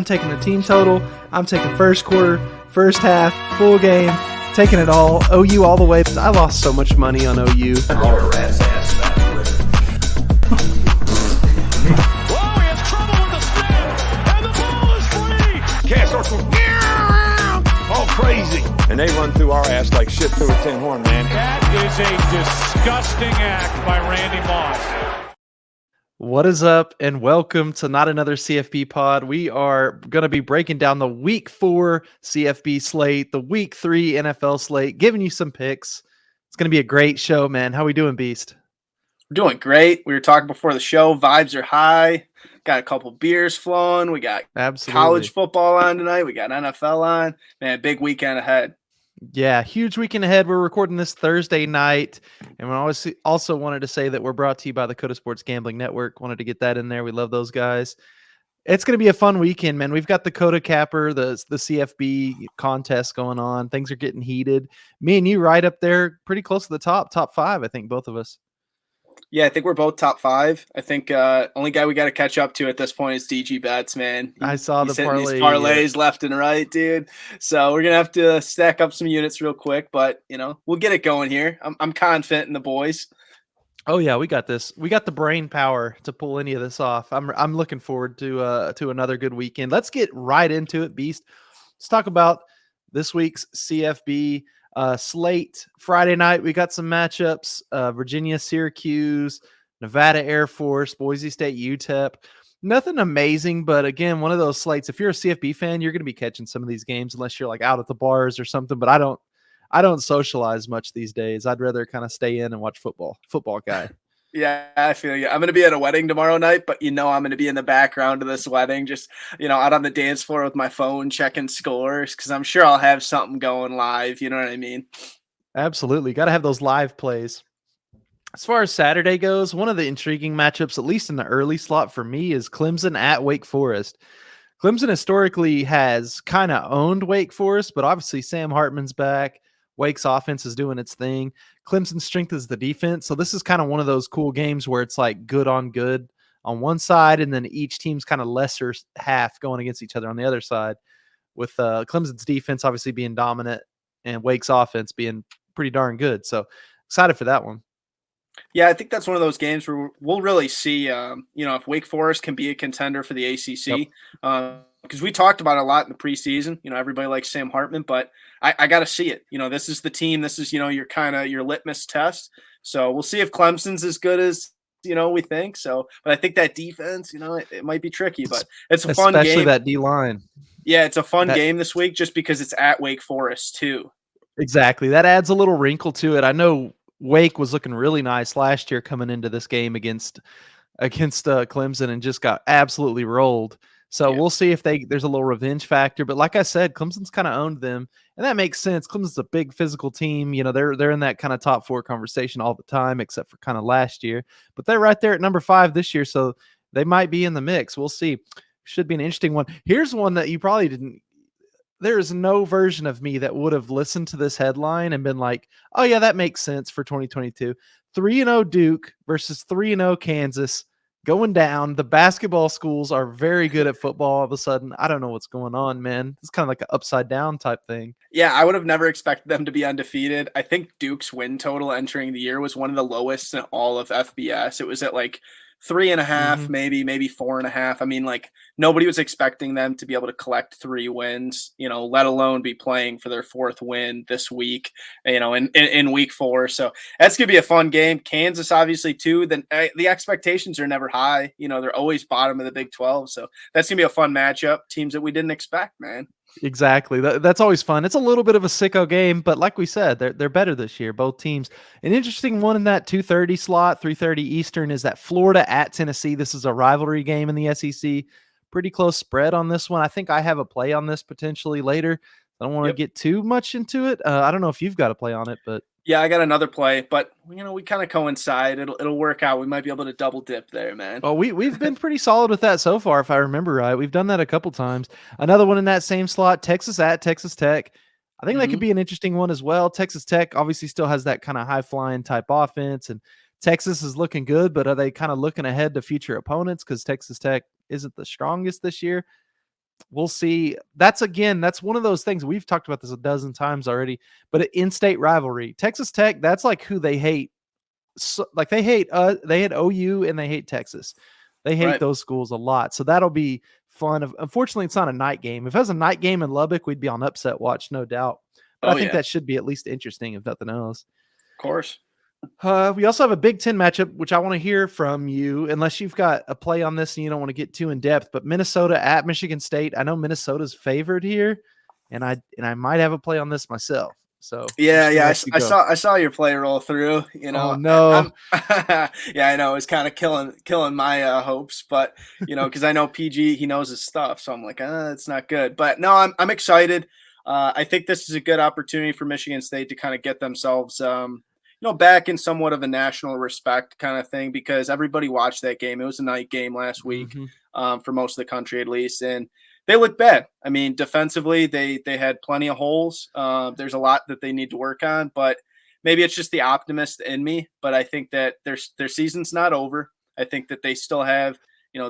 I'm taking the team total. I'm taking first quarter, first half, full game, taking it all. OU all the way. I lost so much money on OU. Whoa, he has trouble with the spin, and the ball is free. Can't start from all crazy. And they run through our ass like shit through a tin horn, man. That is a disgusting act by Randy Moss. What is up, and welcome to Not Another CFB pod. We are going to be breaking down the Week 4 CFB slate, the Week 3 NFL slate, giving you some picks. It's going to be a great show, man. How we doing, Beast? We're doing great. We were talking before the show. Vibes are high. Got a couple beers flowing. We got college football on tonight. We got NFL on. Man, big weekend ahead. Yeah, huge weekend ahead. We're recording this Thursday night, and we also wanted to say that we're brought to you by the Coda Sports Gambling Network. Wanted to get that in there. We love those guys. It's going to be a fun weekend, man. We've got the Coda Capper, the CFB contest going on. Things are getting heated. Me and you right up there, pretty close to the top 5, I think, both of us. Yeah, I think we're both top 5. I think only guy we got to catch up to at this point is DG Betts, man. I saw the parlay, these parlays left and right, dude. So we're gonna have to stack up some units real quick, but we'll get it going here. I'm confident in the boys. Oh yeah, we got this. We got the brain power to pull any of this off. I'm looking forward to another good weekend. Let's get right into it, Beast. Let's talk about this week's CFB slate. Friday night, we got some matchups. Virginia, Syracuse, Nevada, Air Force, Boise State, UTEP. Nothing amazing, but again, one of those slates. If you're a CFB fan, you're going to be catching some of these games unless you're like out at the bars or something. But I don't socialize much these days. I'd rather kind of stay in and watch football. Football guy. Yeah, I feel you. I'm going to be at a wedding tomorrow night, but I'm going to be in the background of this wedding, just, out on the dance floor with my phone checking scores, because I'm sure I'll have something going live. You know what I mean? Absolutely. Got to have those live plays. As far as Saturday goes, one of the intriguing matchups, at least in the early slot for me, is Clemson at Wake Forest. Clemson historically has kind of owned Wake Forest, but obviously Sam Hartman's back. Wake's offense is doing its thing. Clemson's strength is the defense. So this is kind of one of those cool games where it's like good on good on one side, and then each team's kind of lesser half going against each other on the other side, with Clemson's defense obviously being dominant and Wake's offense being pretty darn good. So excited for that one. Yeah, I think that's one of those games where we'll really see, if Wake Forest can be a contender for the ACC. Yep. Because we talked about it a lot in the preseason. Everybody likes Sam Hartman, but I got to see it. This is the team. This is, your litmus test. So we'll see if Clemson's as good as, we think. So, but I think that defense, it might be tricky, but it's a fun game. Especially that D-line. Yeah, it's a fun game this week just because it's at Wake Forest too. Exactly. That adds a little wrinkle to it. I know Wake was looking really nice last year coming into this game against Clemson and just got absolutely rolled. So We'll see if there's a little revenge factor. But like I said, Clemson's kind of owned them, and that makes sense. Clemson's a big physical team. They're in that kind of top 4 conversation all the time, except for kind of last year. But they're right there at number 5 this year, so they might be in the mix. We'll see. Should be an interesting one. Here's one that you probably didn't. There is no version of me that would have listened to this headline and been like, oh, yeah, that makes sense for 2022. 3-0 Duke versus 3-0 Kansas. Going down. The basketball schools are very good at football all of a sudden. I don't know what's going on, man. It's kind of like an upside down type thing. Yeah, I would have never expected them to be undefeated. I think Duke's win total entering the year was one of the lowest in all of FBS. It was at like 3.5, maybe 4.5. I mean, like nobody was expecting them to be able to collect 3 wins, let alone be playing for their 4th win this week, in week 4. So that's going to be a fun game. Kansas, obviously, too. Then the expectations are never high. They're always bottom of the Big 12. So that's going to be a fun matchup. Teams that we didn't expect, man. Exactly. That's always fun. It's a little bit of a sicko game, but like we said, they're better this year, both teams. An interesting one in that 2:30 slot, 3:30 Eastern, is that Florida at Tennessee. This is a rivalry game in the SEC. Pretty close spread on this one. I think I have a play on this potentially later. I don't want to get too much into it. I don't know if you've got a play on it, but yeah, I got another play, but we kind of coincide. It'll work out. We might be able to double dip there, man. Oh, we've been pretty solid with that so far, if I remember right. We've done that a couple times. Another one in that same slot, Texas at Texas Tech. I think that could be an interesting one as well. Texas Tech obviously still has that kind of high-flying type offense, and Texas is looking good, but are they kind of looking ahead to future opponents because Texas Tech isn't the strongest this year? we'll see. That's one of those things. We've talked about this a dozen times already, but an in-state rivalry. Texas Tech, that's like who they hate. So, like they hate they hate OU and they hate Texas. They hate Right. those schools a lot. So that'll be fun. Unfortunately, it's not a night game. If it was a night game in Lubbock, we'd be on upset watch, no doubt. But I think that should be at least interesting, if nothing else. Of course. We also have a Big Ten matchup, which I want to hear from you, unless you've got a play on this and you don't want to get too in depth. But Minnesota at Michigan State. I know Minnesota's favored here, and I might have a play on this myself. So I saw your play roll through. You know, oh no, I know it's kind of killing my hopes, but because I know PG, he knows his stuff, so I'm like, it's not good. But no, I'm excited. I think this is a good opportunity for Michigan State to kind of get themselves, back in somewhat of a national respect kind of thing, because everybody watched that game. It was a night game last week for most of the country, at least, and they look bad. I mean, defensively, they had plenty of holes. There's a lot that they need to work on, but maybe it's just the optimist in me. But I think that their season's not over. I think that they still have,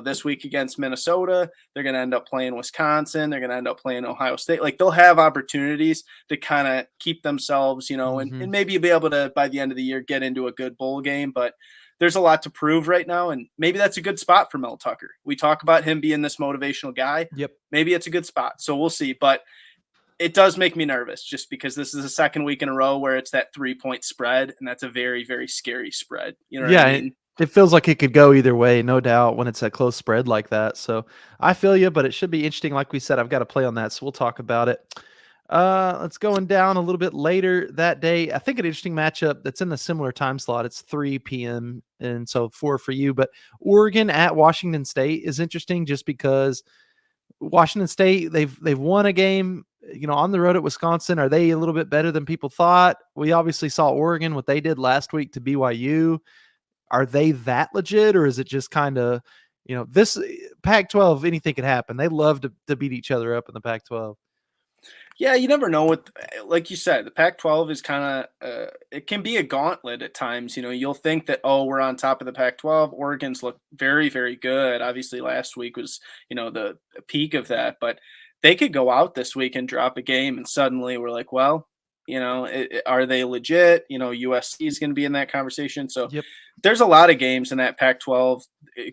this week against Minnesota, they're going to end up playing Wisconsin. They're going to end up playing Ohio State. Like, they'll have opportunities to kind of keep themselves, and maybe be able to, by the end of the year, get into a good bowl game. But there's a lot to prove right now, and maybe that's a good spot for Mel Tucker. We talk about him being this motivational guy. Yep. Maybe it's a good spot. So we'll see. But it does make me nervous just because this is the second week in a row where it's that 3-point spread, and that's a very, very scary spread. You know what I mean? It feels like it could go either way, no doubt, when it's a close spread like that. So I feel you, but it should be interesting. Like we said, I've got a play on that, so we'll talk about it. Let's going down a little bit later that day. I think an interesting matchup that's in a similar time slot. It's 3 p.m. and so 4 for you. But Oregon at Washington State is interesting just because Washington State, they've won a game, on the road at Wisconsin. Are they a little bit better than people thought? We obviously saw Oregon, what they did last week to BYU. Are they that legit, or is it just kind of, this Pac-12, anything could happen. They love to beat each other up in the Pac-12. Yeah, you never know like you said, the Pac-12 is kind of, it can be a gauntlet at times. You'll think that, we're on top of the Pac-12. Oregon's look very, very good. Obviously last week was, the peak of that, but they could go out this week and drop a game and suddenly we're like, well, are they legit? USC is going to be in that conversation. So there's a lot of games in that Pac-12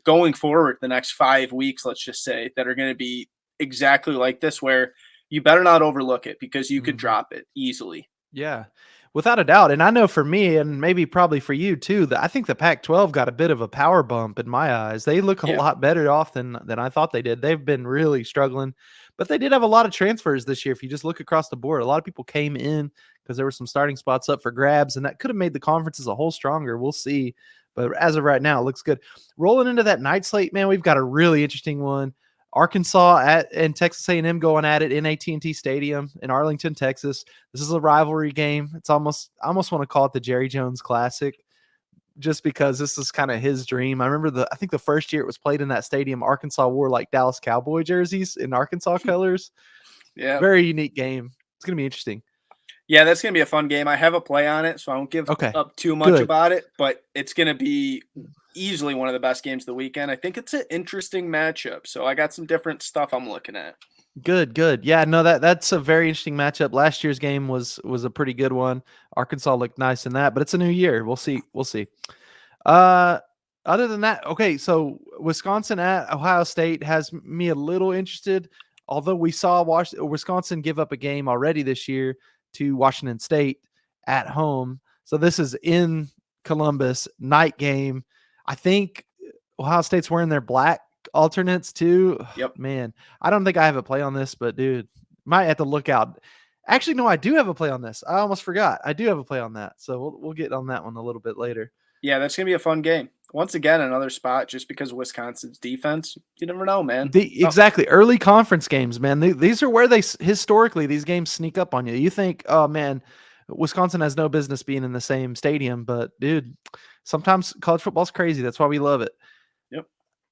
going forward the next 5 weeks, let's just say, that are going to be exactly like this, where you better not overlook it because you could drop it easily. Yeah, without a doubt. And I know for me, and maybe probably for you too, that I think the Pac-12 got a bit of a power bump in my eyes. They look a lot better off than I thought they did. They've been really struggling, but they did have a lot of transfers this year. If you just look across the board, a lot of people came in because there were some starting spots up for grabs, and that could have made the conference as a whole stronger. We'll see. But as of right now, it looks good. Rolling into that night slate, man, we've got a really interesting one. Arkansas and Texas A&M going at it in AT&T Stadium in Arlington, Texas. This is a rivalry game. I almost want to call it the Jerry Jones Classic, just because this is kind of his dream. I remember I think the first year it was played in that stadium, Arkansas wore like Dallas Cowboy jerseys in Arkansas colors. Yeah, very unique game. It's gonna be interesting. Yeah, that's going to be a fun game. I have a play on it, so I won't give up too much about it, but it's going to be easily one of the best games of the weekend. I think it's an interesting matchup, so I got some different stuff I'm looking at. Good. Yeah, no, that's a very interesting matchup. Last year's game was a pretty good one. Arkansas looked nice in that, but it's a new year. We'll see. Other than that, okay, so Wisconsin at Ohio State has me a little interested, although we saw Wisconsin give up a game already this year to Washington State at home. So this is in Columbus, night game. I think Ohio State's wearing their black alternates too. Yep. Man, I don't think I have a play on this, but dude, might have to look out. Actually, no, I do have a play on this. I almost forgot. I do have a play on that. So we'll get on that one a little bit later. Yeah, that's going to be a fun game. Once again, another spot just because of Wisconsin's defense. You never know, man. Exactly. Early conference games, man. These are where historically these games sneak up on you. You think, oh, man, Wisconsin has no business being in the same stadium. But, dude, sometimes college football's crazy. That's why we love it. Yep.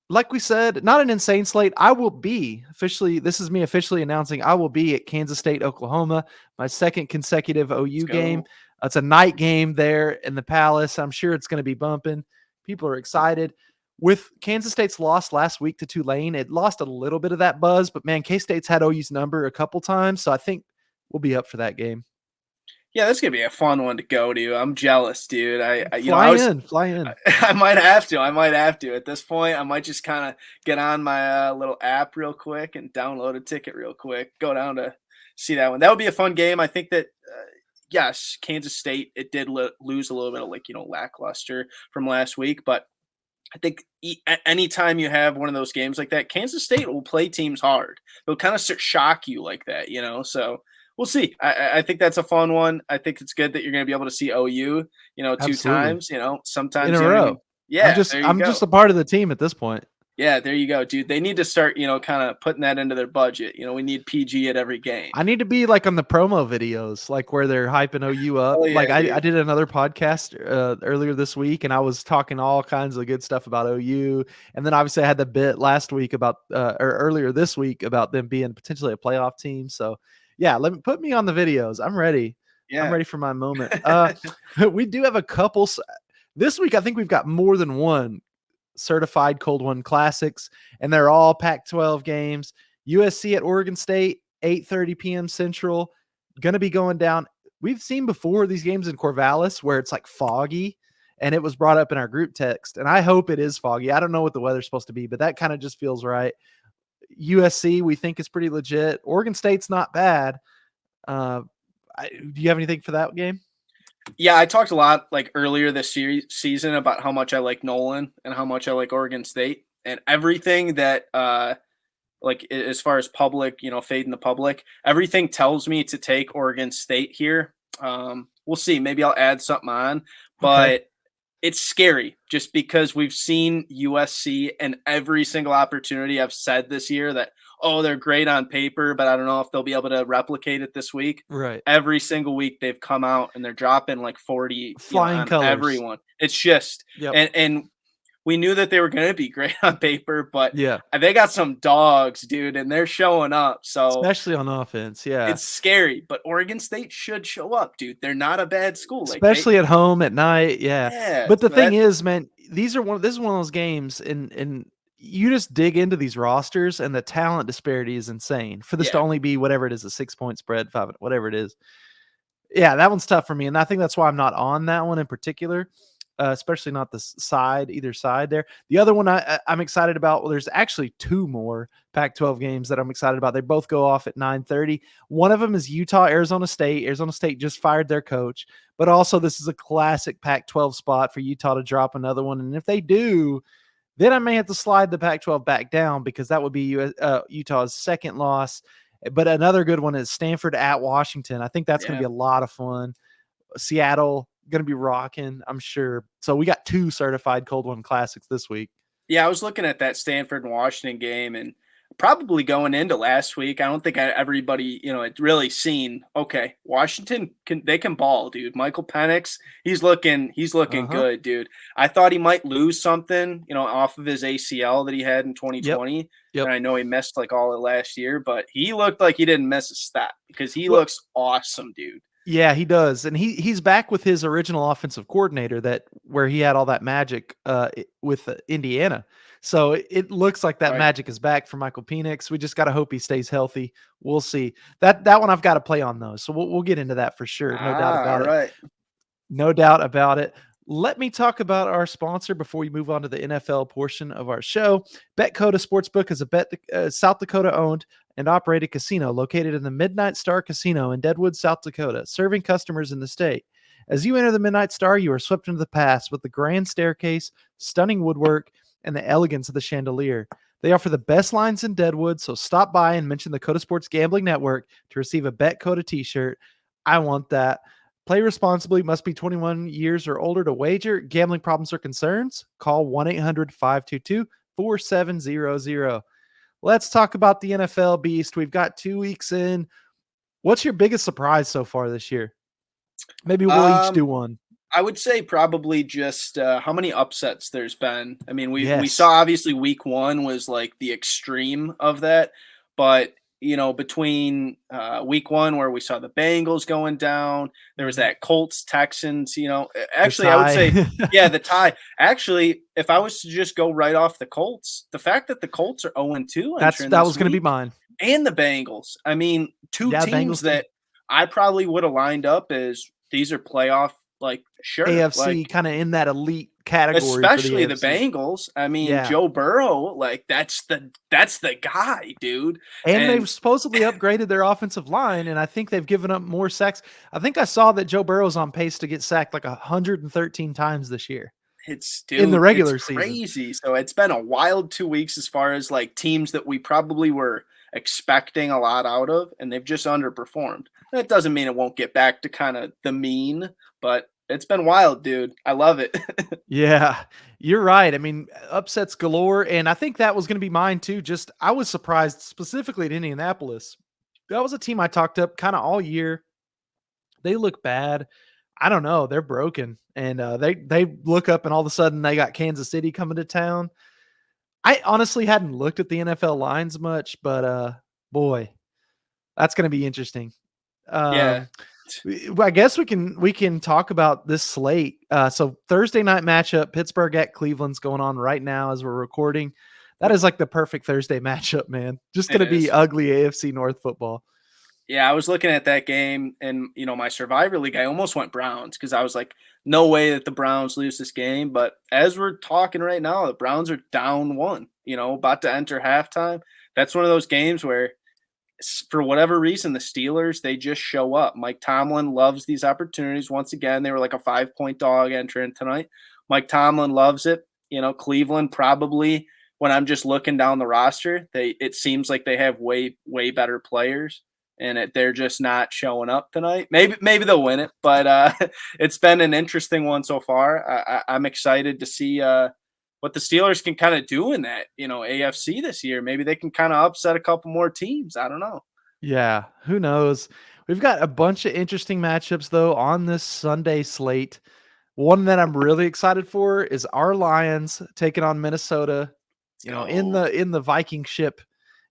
Like we said, not an insane slate. I will be this is me officially announcing I will be at Kansas State, Oklahoma, my second consecutive OU game. It's a night game there in the Palace. I'm sure it's going to be bumping. People are excited. with Kansas State's loss last week to Tulane, it lost a little bit of that buzz, but man, K-State's had OU's number a couple times, so I think we'll be up for that game. Yeah, this is gonna be a fun one to go to. I'm jealous, dude. Fly in. I might have to. At this point, I might just kind of get on my little app real quick and download a ticket real quick. Go down to see that one. That would be a fun game. I think that yes, Kansas State, it did lose a little bit of lackluster from last week, but I think anytime you have one of those games like that, Kansas State will play teams hard. They'll kind of shock you like that, So we'll see. I think that's a fun one. I think it's good that you're going to be able to see OU, two Absolutely. times, sometimes in a row. Yeah, I'm just a part of the team at this point. Yeah, there you go, dude. They need to start, kind of putting that into their budget. We need PG at every game. I need to be like on the promo videos, like where they're hyping OU up. Yeah, I did another podcast earlier this week, and I was talking all kinds of good stuff about OU. And then obviously I had the bit last week about, or earlier this week about them being potentially a playoff team. So yeah, put me on the videos. I'm ready. Yeah. I'm ready for my moment. We do have a couple this week. I think we've got more than one certified cold one classics, and they're all Pac-12 games. USC at Oregon State, 8:30 p.m. Central, gonna be going down. We've seen before these games in Corvallis where it's like foggy, and it was brought up in our group text, and I hope it is foggy. I don't know what the weather's supposed to be, but that kind of just feels right. USC we think is pretty legit. Oregon State's not bad. Do you have anything for that game? Yeah, I talked a lot earlier this season about how much I like Nolan and how much I like Oregon State, and everything that as far as public, fading the public, everything tells me to take Oregon State here. We'll see. Maybe I'll add something on, but it's scary just because we've seen USC and every single opportunity I've said this year that, they're great on paper, but I don't know if they'll be able to replicate it this week. Right. Every single week they've come out and they're dropping 40 flying colors. Everyone. It's just, and we knew that they were going to be great on paper, but they got some dogs, dude, and they're showing up. So especially on offense. Yeah. It's scary, but Oregon State should show up, dude. They're not a bad school. Especially at home at night. Yeah. But the thing is, man, this is one of those games and you just dig into these rosters and the talent disparity is insane for this to only be whatever it is, a 6-point spread, 5, whatever it is. Yeah, that one's tough for me. And I think that's why I'm not on that one in particular, especially not either side there. The other one I'm excited about, well, there's actually two more Pac-12 games that I'm excited about. They both go off at 9:30. One of them is Utah, Arizona State. Arizona State just fired their coach, but also this is a classic Pac-12 spot for Utah to drop another one. And if they do, then I may have to slide the Pac-12 back down because that would be Utah's second loss. But another good one is Stanford at Washington. I think that's going to be a lot of fun. Seattle going to be rocking, I'm sure. So we got two certified cold one classics this week. Yeah, I was looking at that Stanford and Washington game, and probably going into last week, I don't think everybody, had really seen, Washington can ball, dude. Michael Penix, he's looking good, dude. I thought he might lose something, off of his ACL that he had in 2020. Yep. And I know he missed all of last year, but he looked like he didn't miss a step because he looks awesome, dude. Yeah, he does. And he's back with his original offensive coordinator where he had all that magic with Indiana. So it looks like that magic is back for Michael Penix. We just got to hope he stays healthy. We'll see. That one I've got to play on though. So we'll get into that for sure. No doubt about it. Right. No doubt about it. Let me talk about our sponsor before we move on to the NFL portion of our show. BetCoda Sportsbook is a South Dakota owned and operated casino located in the Midnight Star Casino in Deadwood, South Dakota, serving customers in the state. As you enter the Midnight Star, you are swept into the past with the grand staircase, stunning woodwork, and the elegance of the chandelier. They offer the best lines in Deadwood, so stop by and mention the Coda Sports Gambling Network to receive a BetCoda t-shirt. I want that. Play responsibly, must be 21 years or older to wager. Gambling problems or concerns? Call 1-800-522-4700. Let's talk about the NFL beast. We've got 2 weeks in. What's your biggest surprise so far this year? Maybe we'll each do one. I would say probably just how many upsets there's been. I mean, we saw obviously week 1 was the extreme of that, but between week 1 where we saw the Bengals going down, there was that Colts Texans, actually I would say, yeah, the tie. Actually, if I was to just go right off the Colts, the fact that the Colts are 0-2 that was going to be mine. And the Bengals. I mean, two teams that I probably would have lined up as these are playoff, sure. AFC kind of in that elite category. Especially the Bengals. I mean, Joe Burrow, that's the guy, dude. And they've supposedly upgraded their offensive line, and I think they've given up more sacks. I think I saw that Joe Burrow's on pace to get sacked 113 times this year. In the regular season. Crazy. So it's been a wild 2 weeks as far as teams that we probably were expecting a lot out of, and they've just underperformed. That doesn't mean it won't get back to kind of the mean, but it's been wild, dude. I love it. Yeah, you're right. I mean, upsets galore, and I think that was going to be mine too. I was surprised specifically at Indianapolis. That was a team I talked up kind of all year. They look bad. I don't know. They're broken, and they look up, and all of a sudden they got Kansas City coming to town. I honestly hadn't looked at the NFL lines much, but boy, that's going to be interesting. Yeah. I guess we can talk about this slate. So Thursday night matchup, Pittsburgh at Cleveland's going on right now as we're recording. That is the perfect Thursday matchup, man. Just going to be ugly AFC North football. Yeah, I was looking at that game, and my Survivor League, I almost went Browns because I was like, no way that the Browns lose this game. But as we're talking right now, the Browns are down 1, about to enter halftime. That's one of those games where, for whatever reason, the Steelers, they just show up. Mike Tomlin loves these opportunities. Once again, they were like a 5-point dog entering tonight. Mike Tomlin loves it. Cleveland probably, when I'm just looking down the roster, it seems like they have way, way better players. And they're just not showing up tonight. Maybe they'll win it, but it's been an interesting one so far. I'm excited to see what the Steelers can kind of do in that, AFC this year. Maybe they can kind of upset a couple more teams. I don't know. Yeah, who knows? We've got a bunch of interesting matchups though on this Sunday slate. One that I'm really excited for is our Lions taking on Minnesota. In the Viking ship.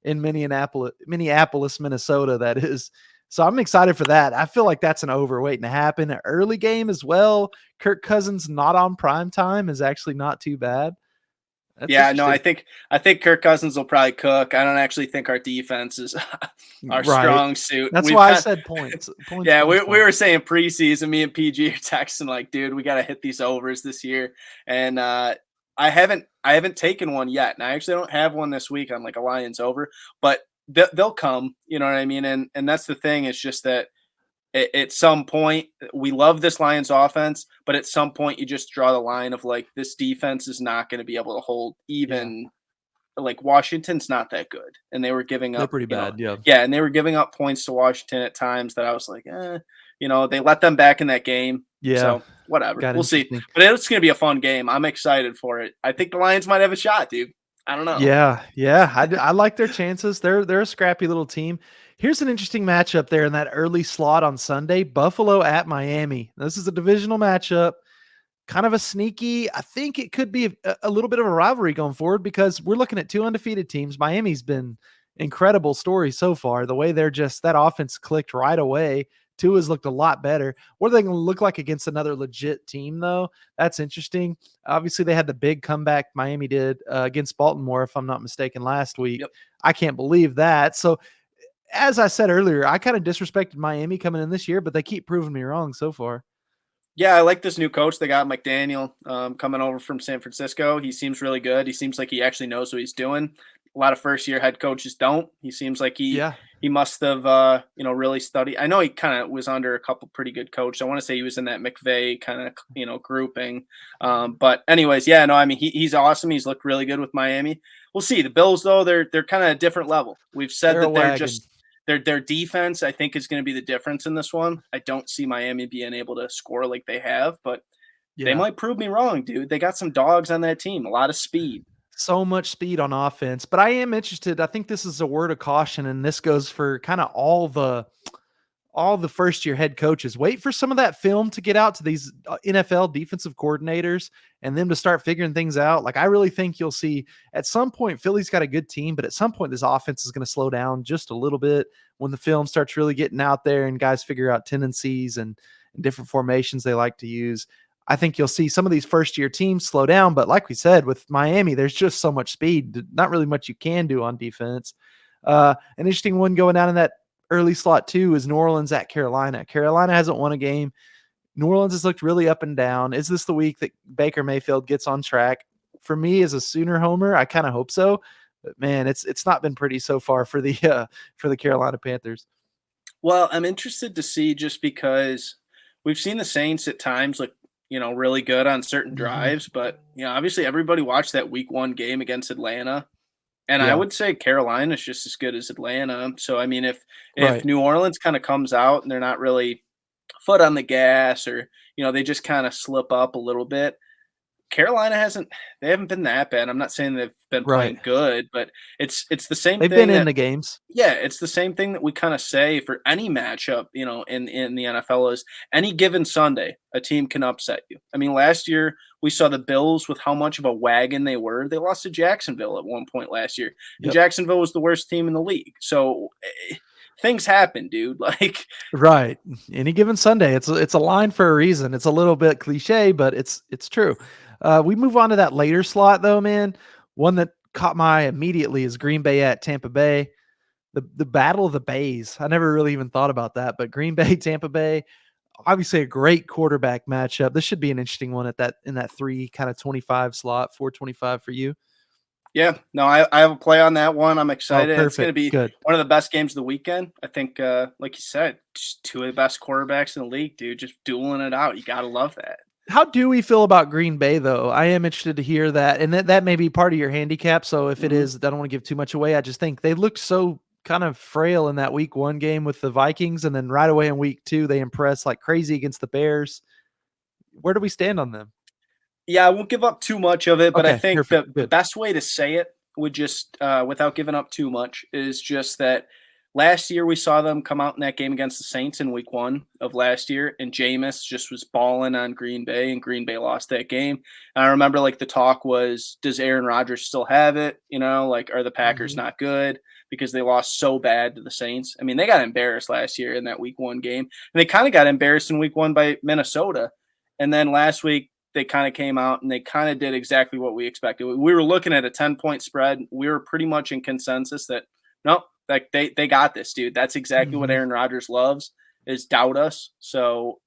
In Minneapolis, Minnesota, that is. So I'm excited for that. I feel like that's an over waiting to happen. An early game as well. Kirk Cousins not on prime time is actually not too bad. I think Kirk Cousins will probably cook. I don't actually think our defense is our strong suit. That's why I said points. Yeah, we were saying preseason, me and PG are texting dude, we got to hit these overs this year. And I haven't taken one yet, and I actually don't have one this week on a Lions over, but they'll come. You know what I mean? And that's the thing. It's just that at some point we love this Lions offense, but at some point you just draw the line of this defense is not going to be able to hold even. Washington's not that good, and they were giving up. They're pretty bad, yeah, and they were giving up points to Washington at times that I was like, they let them back in that game. Yeah. So whatever. We'll see. But it's going to be a fun game. I'm excited for it. I think the Lions might have a shot, dude. I don't know. Yeah. I like their chances. They're a scrappy little team. Here's an interesting matchup there in that early slot on Sunday. Buffalo at Miami. This is a divisional matchup. Kind of a sneaky. I think it could be a little bit of a rivalry going forward because we're looking at 2 undefeated teams. Miami's been incredible story so far. The way that offense clicked right away. Tua's looked a lot better. What are they going to look like against another legit team, though? That's interesting. Obviously, they had the big comeback Miami did against Baltimore, if I'm not mistaken, last week. Yep. I can't believe that. So, as I said earlier, I kind of disrespected Miami coming in this year, but they keep proving me wrong so far. Yeah, I like this new coach. They got McDaniel coming over from San Francisco. He seems really good. He seems like he actually knows what he's doing. A lot of first-year head coaches don't. He seems like he must have, really studied. I know he kind of was under a couple pretty good coaches. I want to say he was in that McVay kind of, grouping. But anyways, he's awesome. He's looked really good with Miami. We'll see. The Bills, though, they're kind of a different level. We've said that they're just their defense, I think, is going to be the difference in this one. I don't see Miami being able to score like they have, but they might prove me wrong, dude. They got some dogs on that team, a lot of speed. So much speed on offense, but I am interested. I think this is a word of caution, and this goes for kind of all the all the first-year head coaches, wait for some of that film to get out to these NFL defensive coordinators and them to start figuring things out. Like, I really think you'll see at some point Philly's got a good team, but at some point this offense is going to slow down just a little bit when the film starts really getting out there and guys figure out tendencies and different formations they like to use. I think you'll see some of these first-year teams slow down, but like we said, with Miami, there's just so much speed, not really much you can do on defense. An interesting one going down in that early slot too is New Orleans at Carolina. Carolina hasn't won a game. New Orleans has looked really up and down. Is this the week that Baker Mayfield gets on track? For me, as a Sooner homer, I kind of hope so. But man, it's not been pretty so far for the Carolina Panthers. Well, I'm interested to see, just because we've seen the Saints at times look, really good on certain drives, but obviously everybody watched that week 1 game against Atlanta. And I would say Carolina is just as good as Atlanta. So, I mean, if New Orleans kind of comes out and they're not really foot on the gas, or, they just kind of slip up a little bit, Carolina they haven't been that bad. I'm not saying they've been playing good, but it's the same thing. They've been in the games. Yeah, it's the same thing that we kind of say for any matchup, in the NFL, is any given Sunday, a team can upset you. I mean, last year we saw the Bills with how much of a wagon they were. They lost to Jacksonville at one point last year. And Jacksonville was the worst team in the league. So things happen, dude. Like, right. Any given Sunday, it's a line for a reason. It's a little bit cliche, but it's true. We move on to that later slot, though, man. One that caught my eye immediately is Green Bay at Tampa Bay. The battle of the Bays. I never really even thought about that, but Green Bay, Tampa Bay, obviously a great quarterback matchup. This should be an interesting one in that 3 kind of 25 slot, 425 for you. Yeah, no, I have a play on that one. I'm excited. It's going to be good. One of the best games of the weekend. I think, like you said, just 2 of the best quarterbacks in the league, dude, just dueling it out. You got to love that. How do we feel about Green Bay, though? I am interested to hear that. And that may be part of your handicap. So if it is, I don't want to give too much away. I just think they looked so kind of frail in that week 1 game with the Vikings. And then right away in week 2, they impressed like crazy against the Bears. Where do we stand on them? Yeah, I won't give up too much of it, but I think perfect. the best way to say it would just, without giving up too much, is just that last year we saw them come out in that game against the Saints in week 1 of last year, and Jameis just was balling on Green Bay, and Green Bay lost that game. And I remember the talk was, does Aaron Rodgers still have it? Are the Packers not good because they lost so bad to the Saints? I mean, they got embarrassed last year in that week 1 game, and they kind of got embarrassed in week 1 by Minnesota. And then last week, they kind of came out and they kind of did exactly what we expected. We were looking at a 10-point spread. We were pretty much in consensus that, nope, they got this, dude. That's exactly what Aaron Rodgers loves, is doubt us. So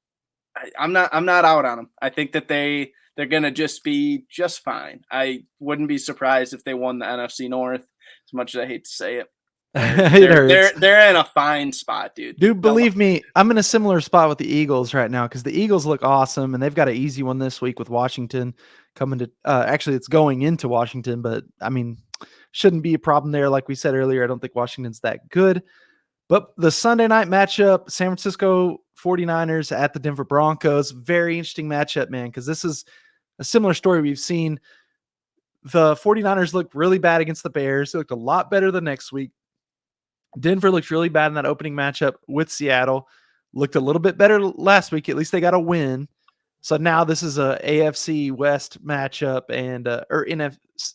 I'm not out on them. I think that they're going to just be just fine. I wouldn't be surprised if they won the NFC North, as much as I hate to say it. They're in a fine spot, dude. Dude, believe me, I'm in a similar spot with the Eagles right now, because the Eagles look awesome, and they've got an easy one this week with Washington coming to actually it's going into Washington, but I mean, shouldn't be a problem there. Like we said earlier, I don't think Washington's that good. But the Sunday night matchup, San Francisco 49ers at the Denver Broncos, very interesting matchup, man, because this is a similar story we've seen. The 49ers looked really bad against the Bears. They looked a lot better the next week. Denver looked really bad in that opening matchup with Seattle. Looked a little bit better last week. At least they got a win. So now this is a AFC West matchup, and this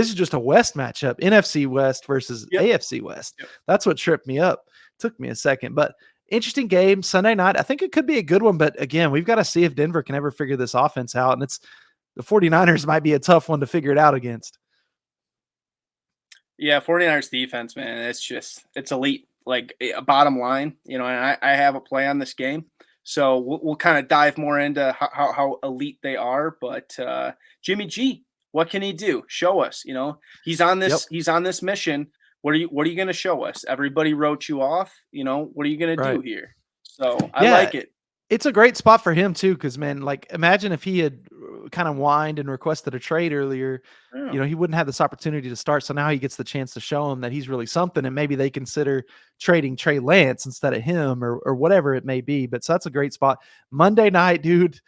is just a West matchup. NFC West versus AFC West. Yep. That's what tripped me up. Took me a second, but interesting game Sunday night. I think it could be a good one, but again, we've got to see if Denver can ever figure this offense out, and the 49ers might be a tough one to figure it out against. Yeah, 49ers defense, man, it's elite. Like, a bottom line, and I have a play on this game, so we'll kind of dive more into how elite they are. But Jimmy G, what can he do? Show us. He's on this mission. What are you going to show us? Everybody wrote you off. What are you going to do here? So I like it. It's a great spot for him too, because man, like, imagine if he had kind of whined and requested a trade earlier. He wouldn't have this opportunity to start. So now he gets the chance to show him that he's really something, and maybe they consider trading Trey Lance instead of him, or whatever it may be. But so that's a great spot. Monday night, dude,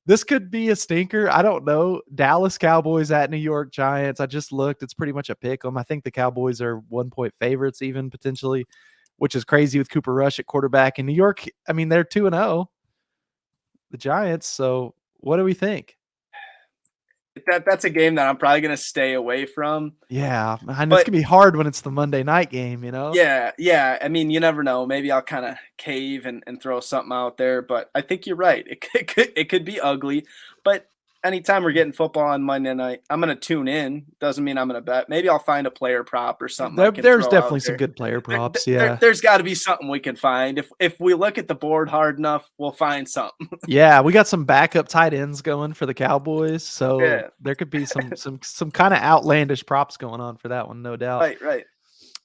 this could be a stinker. I don't know. Dallas Cowboys at New York Giants. I just looked. It's pretty much a pick 'em. I think the Cowboys are 1-point favorites, even potentially. which is crazy with Cooper Rush at quarterback. In New York, I mean, they're 2-0, the Giants. So what do we think? That's a game that I'm probably going to stay away from. Yeah, and it's But gonna be hard when it's the Monday night game, you know? yeah. I mean, you never know. Maybe I'll kind of cave and throw something out there. But I think you're right. It could be ugly. But anytime we're getting football on Monday night, I'm going to tune in. Doesn't mean I'm going to bet. Maybe I'll find a player prop or something. There's definitely some good player props. There's got to be something we can find. If we look at the board hard enough, we'll find something. Yeah, we got some backup tight ends going for the Cowboys, so Yeah. there could be some kind of outlandish props going on for that one, no doubt. Right.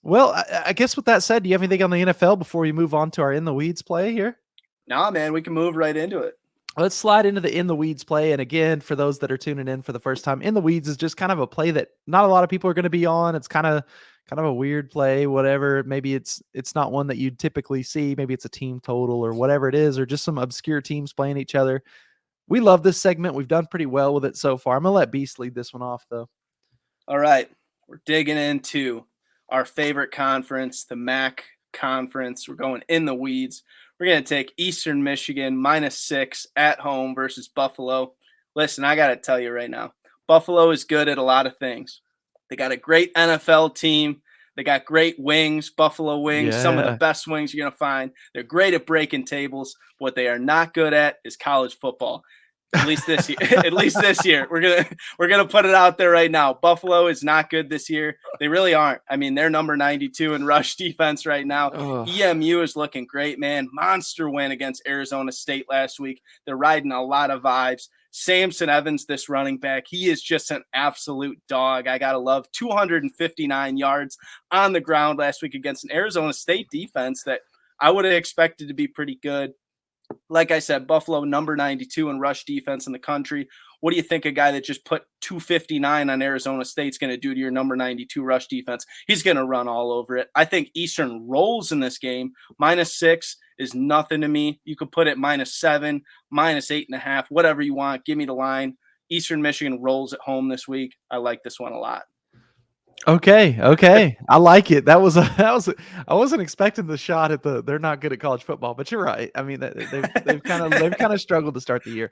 Well, I guess with that said, do you have anything on the NFL before we move on to our in the weeds play here? Nah, man, we can move right into it. Let's slide into the in the weeds play. And again, for those that are tuning in for the first time, in the weeds is just kind of a play that not a lot of people are going to be on. It's kind of a weird play, whatever. Maybe it's not one that you'd typically see. Maybe it's a team total or whatever it is, or just some obscure teams playing each other. We love this segment. We've done pretty well with it so far. I'm going to let Beast lead this one off, though. All right. We're digging into our favorite conference, the MAC conference. We're going in the weeds. We're going to take Eastern Michigan -6 at home versus Buffalo. Listen, I got to tell you right now, Buffalo is good at a lot of things. They got a great NFL team. They got great wings, Buffalo wings, some of the best wings you're going to find. They're great at breaking tables. What they are not good at is college football. At least this year. At least this year. We're gonna put it out there right now. Buffalo is not good this year. They really aren't. I mean, they're number 92 in rush defense right now. Ugh. EMU is looking great, man. Monster win against Arizona State last week. They're riding a lot of vibes. Samson Evans, this running back, he is just an absolute dog. I gotta love 259 yards on the ground last week against an Arizona State defense that I would have expected to be pretty good. Like I said, Buffalo number 92 in rush defense in the country. What do you think a guy that just put 259 on Arizona State's going to do to your number 92 rush defense? He's going to run all over it. I think Eastern rolls in this game. -6 is nothing to me. You could put it -7, -8.5, whatever you want. Give me the line. Eastern Michigan rolls at home this week. I like this one a lot. Okay. I like it. I wasn't expecting the shot at they're not good at college football, but you're right. I mean, they've kind of struggled to start the year.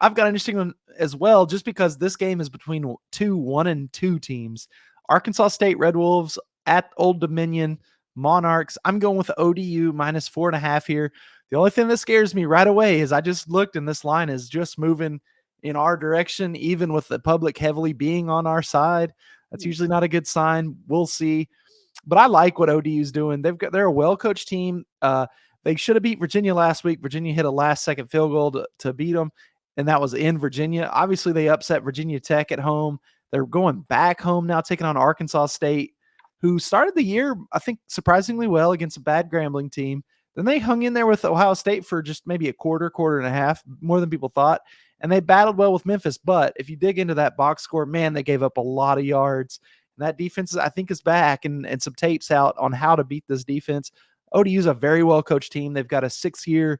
I've got an interesting one as well, just because this game is between 1-2 teams. Arkansas State Red Wolves at Old Dominion Monarchs. I'm going with ODU -4.5 here. The only thing that scares me right away is I just looked and this line is just moving in our direction, even with the public heavily being on our side. That's usually not a good sign. We'll see. But I like what ODU's doing. They're a well-coached team. They should have beat Virginia last week. Virginia hit a last-second field goal to beat them, and that was in Virginia. Obviously, they upset Virginia Tech at home. They're going back home now, taking on Arkansas State, who started the year, I think, surprisingly well against a bad Grambling team. Then they hung in there with Ohio State for just maybe a quarter and a half, more than people thought. And they battled well with Memphis. But if you dig into that box score, man, they gave up a lot of yards. And that defense, I think, is back, and some tapes out on how to beat this defense. ODU is a very well-coached team. They've got a 6-year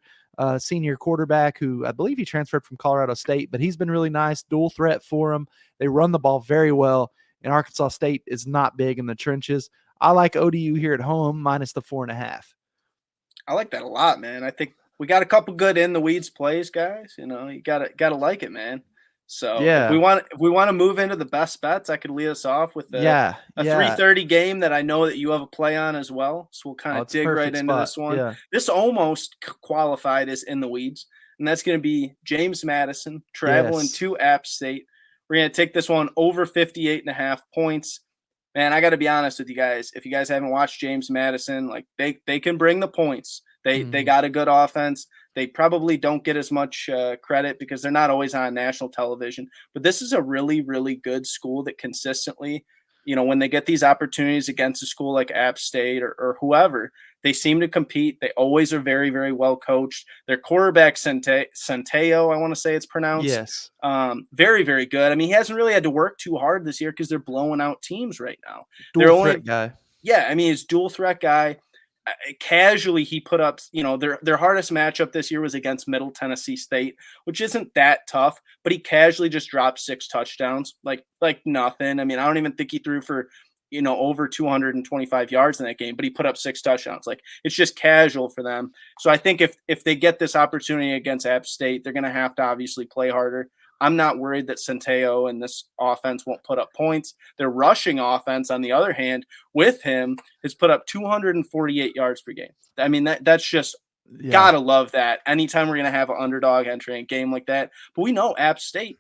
senior quarterback who I believe he transferred from Colorado State, but he's been really nice, dual threat for them. They run the ball very well, and Arkansas State is not big in the trenches. I like ODU here at home -4.5. I like that a lot, man. I think we got a couple good in the weeds plays, guys. You know, you gotta like it, man. So yeah, if we want to move into the best bets, I could lead us off with a 3:30 game that I know that you have a play on as well. So we'll kind of dig right into this one. Yeah. This almost qualified as in the weeds, and that's going to be James Madison traveling to App State. We're going to take this one over 58.5 points. Man, I got to be honest with you guys. If you guys haven't watched James Madison, like they can bring the points. They got a good offense. They probably don't get as much credit because they're not always on national television. But this is a really, really good school that consistently, you know, when they get these opportunities against a school like App State or whoever, they seem to compete. They always are very, very well coached. Their quarterback, Centeo, I want to say it's pronounced. Yes. Very, very good. I mean, he hasn't really had to work too hard this year because they're blowing out teams right now. Dual threat guy. Yeah, I mean, he's dual threat guy. Casually, he put up, you know, their hardest matchup this year was against Middle Tennessee State, which isn't that tough, but he casually just dropped 6 touchdowns, like nothing. I mean, I don't even think he threw for over 225 yards in that game, but he put up 6 touchdowns. Like, it's just casual for them. So I think if they get this opportunity against App State, they're going to have to obviously play harder. I'm not worried that Centeo and this offense won't put up points. Their rushing offense, on the other hand, with him, has put up 248 yards per game. I mean, that's just gotta love that. Anytime we're going to have an underdog entering a game like that. But we know App State,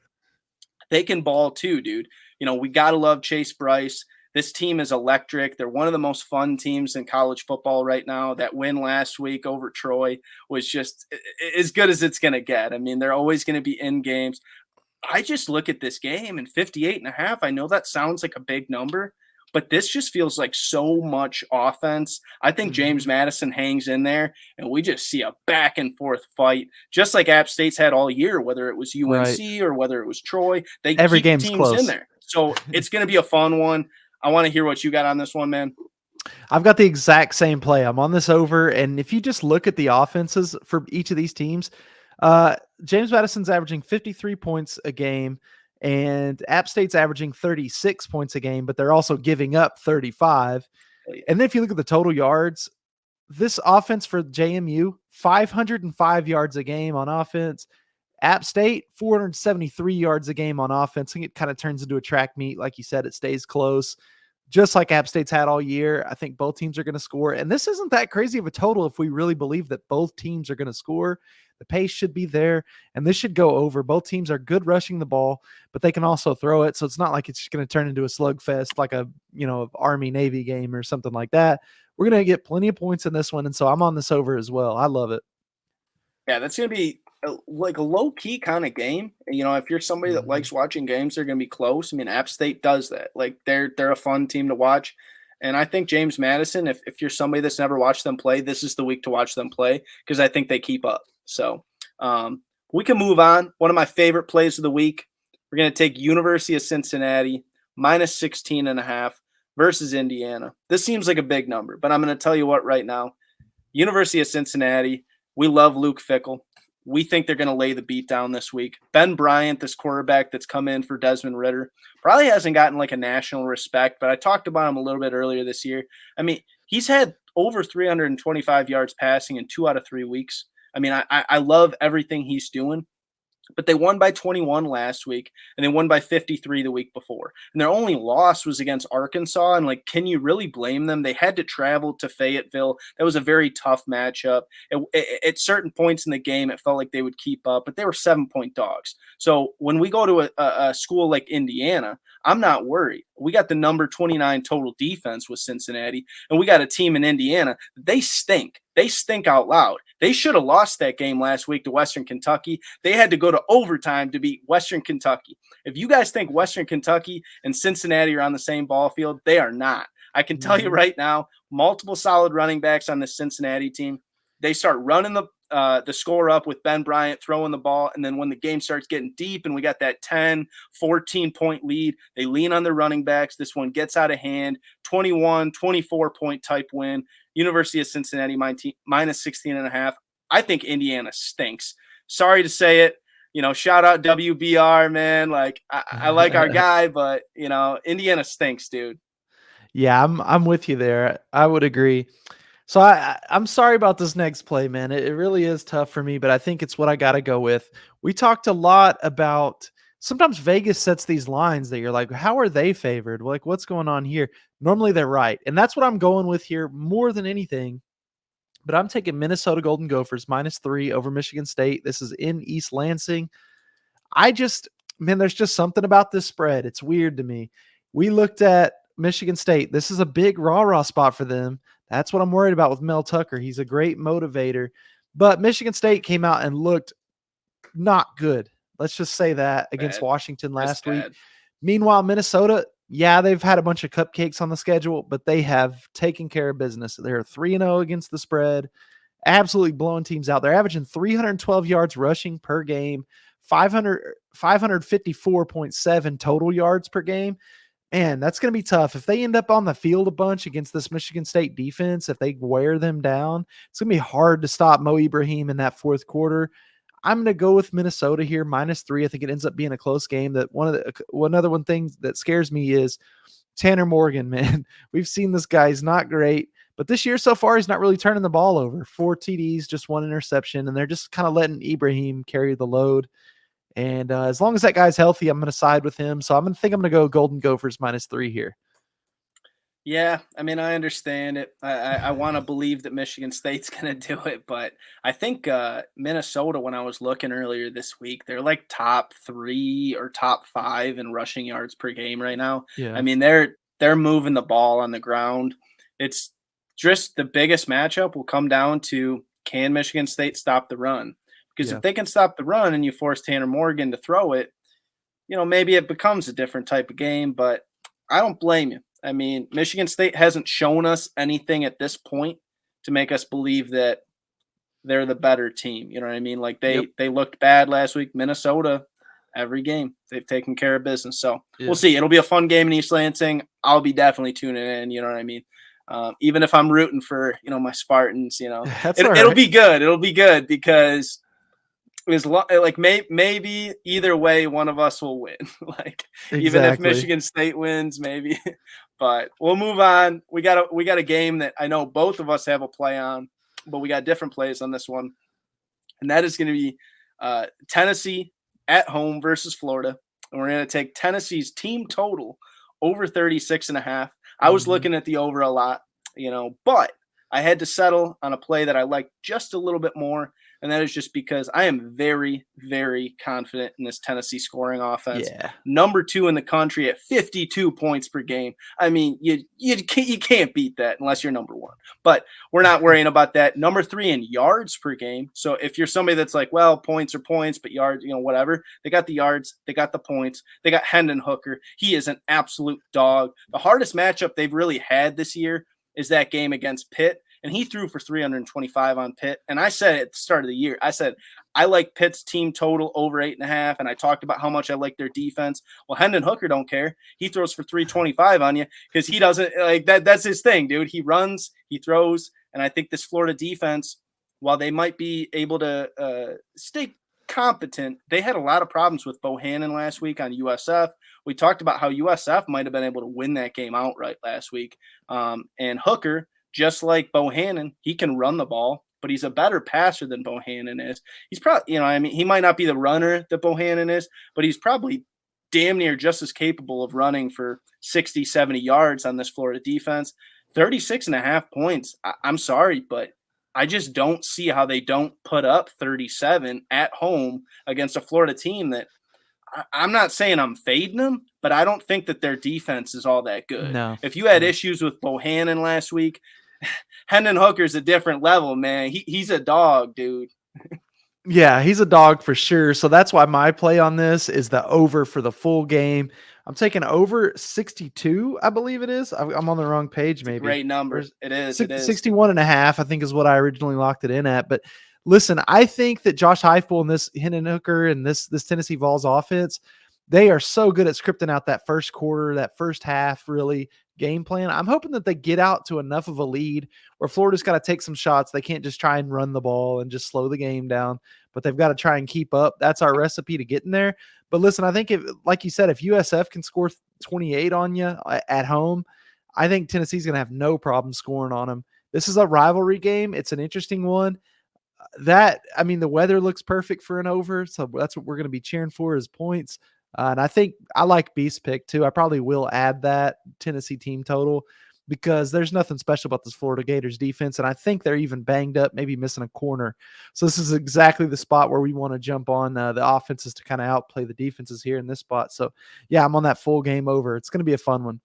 they can ball too, dude. We gotta love Chase Bryce. This team is electric. They're one of the most fun teams in college football right now. That win last week over Troy was just as good as it's going to get. I mean, they're always going to be in games. I just look at this game and 58.5. I know that sounds like a big number, but this just feels like so much offense. I think James Madison hangs in there, and we just see a back and forth fight, just like App State's had all year, whether it was UNC or whether it was Troy. Every game's teams close in there. So it's going to be a fun one. I want to hear what you got on this one, man. I've got the exact same play. I'm on this over, and if you just look at the offenses for each of these teams, James Madison's averaging 53 points a game, and App State's averaging 36 points a game, but they're also giving up 35. And then if you look at the total yards, this offense for JMU, 505 yards a game on offense. App State, 473 yards a game on offense. I think it kind of turns into a track meet. Like you said, it stays close, just like App State's had all year. I think both teams are going to score. And this isn't that crazy of a total if we really believe that both teams are going to score. The pace should be there, and this should go over. Both teams are good rushing the ball, but they can also throw it. So it's not like it's just going to turn into a slugfest like a Army-Navy game or something like that. We're going to get plenty of points in this one, and so I'm on this over as well. I love it. Yeah, that's going to be like a low-key kind of game. If you're somebody that likes watching games, they're going to be close. I mean, App State does that. Like, they're a fun team to watch. And I think James Madison, if you're somebody that's never watched them play, this is the week to watch them play because I think they keep up. So we can move on. One of my favorite plays of the week, we're going to take University of Cincinnati minus 16.5 versus Indiana. This seems like a big number, but I'm going to tell you what right now. University of Cincinnati, we love Luke Fickell. We think they're going to lay the beat down this week. Ben Bryant, this quarterback that's come in for Desmond Ridder, probably hasn't gotten like a national respect, but I talked about him a little bit earlier this year. I mean, he's had over 325 yards passing in 2 out of 3 weeks. I mean, I love everything he's doing. But they won by 21 last week, and they won by 53 the week before. And their only loss was against Arkansas. And, can you really blame them? They had to travel to Fayetteville. That was a very tough matchup. At certain points in the game, it felt like they would keep up, but they were 7-point dogs. So when we go to a school like Indiana, I'm not worried. We got the number 29 total defense with Cincinnati, and we got a team in Indiana. They stink. They stink out loud. They should have lost that game last week to Western Kentucky. They had to go to overtime to beat Western Kentucky. If you guys think Western Kentucky and Cincinnati are on the same ball field, they are not. I can tell you right now, multiple solid running backs on the Cincinnati team. They start running the score up with Ben Bryant throwing the ball, and then when the game starts getting deep and we got that 10, 14-point lead, they lean on their running backs. This one gets out of hand, 21, 24-point type win. University of Cincinnati minus 16.5. I think Indiana stinks. Sorry to say it. Shout out WBR, man. I like our guy, but Indiana stinks, dude. Yeah, I'm with you there. I would agree. So I'm sorry about this next play, man. It really is tough for me, but I think it's what I got to go with. We talked a lot about sometimes Vegas sets these lines that you're like, how are they favored? What's going on here? Normally they're right. And that's what I'm going with here more than anything. But I'm taking Minnesota Golden Gophers -3 over Michigan State. This is in East Lansing. There's just something about this spread. It's weird to me. We looked at Michigan State. This is a big rah-rah spot for them. That's what I'm worried about with Mel Tucker. He's a great motivator. But Michigan State came out and looked not good. Let's just say that against Washington last week. Meanwhile, Minnesota, yeah, they've had a bunch of cupcakes on the schedule, but they have taken care of business. They're 3-0 against the spread, absolutely blowing teams out. They're averaging 312 yards rushing per game, 554.7 total yards per game. Man, that's going to be tough. If they end up on the field a bunch against this Michigan State defense, if they wear them down, it's going to be hard to stop Mo Ibrahim in that fourth quarter. I'm going to go with Minnesota here, -3. I think it ends up being a close game. That one other thing that scares me is Tanner Morgan, man, we've seen this guy. He's not great, but this year so far, he's not really turning the ball over. 4 TDs, just 1 interception, and they're just kind of letting Ibrahim carry the load. And as long as that guy's healthy, I'm going to side with him. So I'm going to go Golden Gophers -3 here. Yeah, I mean, I understand it. I want to believe that Michigan State's going to do it, but I think Minnesota, when I was looking earlier this week, they're like top 3 or top 5 in rushing yards per game right now. Yeah. I mean, they're moving the ball on the ground. It's just the biggest matchup will come down to, can Michigan State stop the run? Because if they can stop the run and you force Tanner Morgan to throw it, maybe it becomes a different type of game, but I don't blame you. I mean, Michigan State hasn't shown us anything at this point to make us believe that they're the better team. You know what I mean? Like they looked bad last week. Minnesota, every game, they've taken care of business. So we'll see. It'll be a fun game in East Lansing. I'll be definitely tuning in. You know what I mean? Even if I'm rooting for, my Spartans, it'll be good. It'll be good because maybe either way, one of us will win. Even if Michigan State wins, maybe. But we'll move on. We got a game that I know both of us have a play on, but we got different plays on this one, and that is going to be Tennessee at home versus Florida, and we're going to take Tennessee's team total over 36.5. I was looking at the over a lot, but I had to settle on a play that I like just a little bit more. And that is just because I am very, very confident in this Tennessee scoring offense. Yeah. Number 2 in the country at 52 points per game. I mean, you can't beat that unless you're number 1. But we're not worrying about that. Number 3 in yards per game. So if you're somebody that's like, well, points are points, but yards, whatever. They got the yards. They got the points. They got Hendon Hooker. He is an absolute dog. The hardest matchup they've really had this year is that game against Pitt. And he threw for 325 on Pitt. And I said at the start of the year, I said, I like Pitt's team total over 8.5. And I talked about how much I like their defense. Well, Hendon Hooker don't care. He throws for 325 on you because he doesn't like that. That's his thing, dude. He runs, he throws. And I think this Florida defense, while they might be able to stay competent, they had a lot of problems with Bohannon last week on USF. We talked about how USF might have been able to win that game outright last week. And Hooker, just like Bohannon, he can run the ball, but he's a better passer than Bohannon is. He's probably, he might not be the runner that Bohannon is, but he's probably damn near just as capable of running for 60, 70 yards on this Florida defense. 36.5 points. I'm sorry, but I just don't see how they don't put up 37 at home against a Florida team that I'm not saying I'm fading them, but I don't think that their defense is all that good. No. If you had issues with Bohannon last week, Hendon Hooker's a different level, man. He's a dog, dude. Yeah, he's a dog for sure. So that's why my play on this is the over for the full game. I'm taking over 62, I believe it is. I'm on the wrong page, maybe. Great numbers. It is. 61.5, I think, is what I originally locked it in at. But listen, I think that Josh Heupel and this Hendon Hooker and this Tennessee Vols offense, they are so good at scripting out that first quarter, that first half, really game plan. I'm hoping that they get out to enough of a lead where Florida's got to take some shots. They can't just try and run the ball and just slow the game down, but they've got to try and keep up. That's our recipe to get in there. But listen, I think like you said, if USF can score 28 on you at home, I think Tennessee's going to have no problem scoring on them. This is a rivalry game. It's an interesting one. The weather looks perfect for an over, so that's what we're going to be cheering for is points. And I think I like Beast pick too. I probably will add that Tennessee team total because there's nothing special about this Florida Gators defense. And I think they're even banged up, maybe missing a corner. So this is exactly the spot where we want to jump on the offenses to kind of outplay the defenses here in this spot. So yeah, I'm on that full game over. It's going to be a fun one.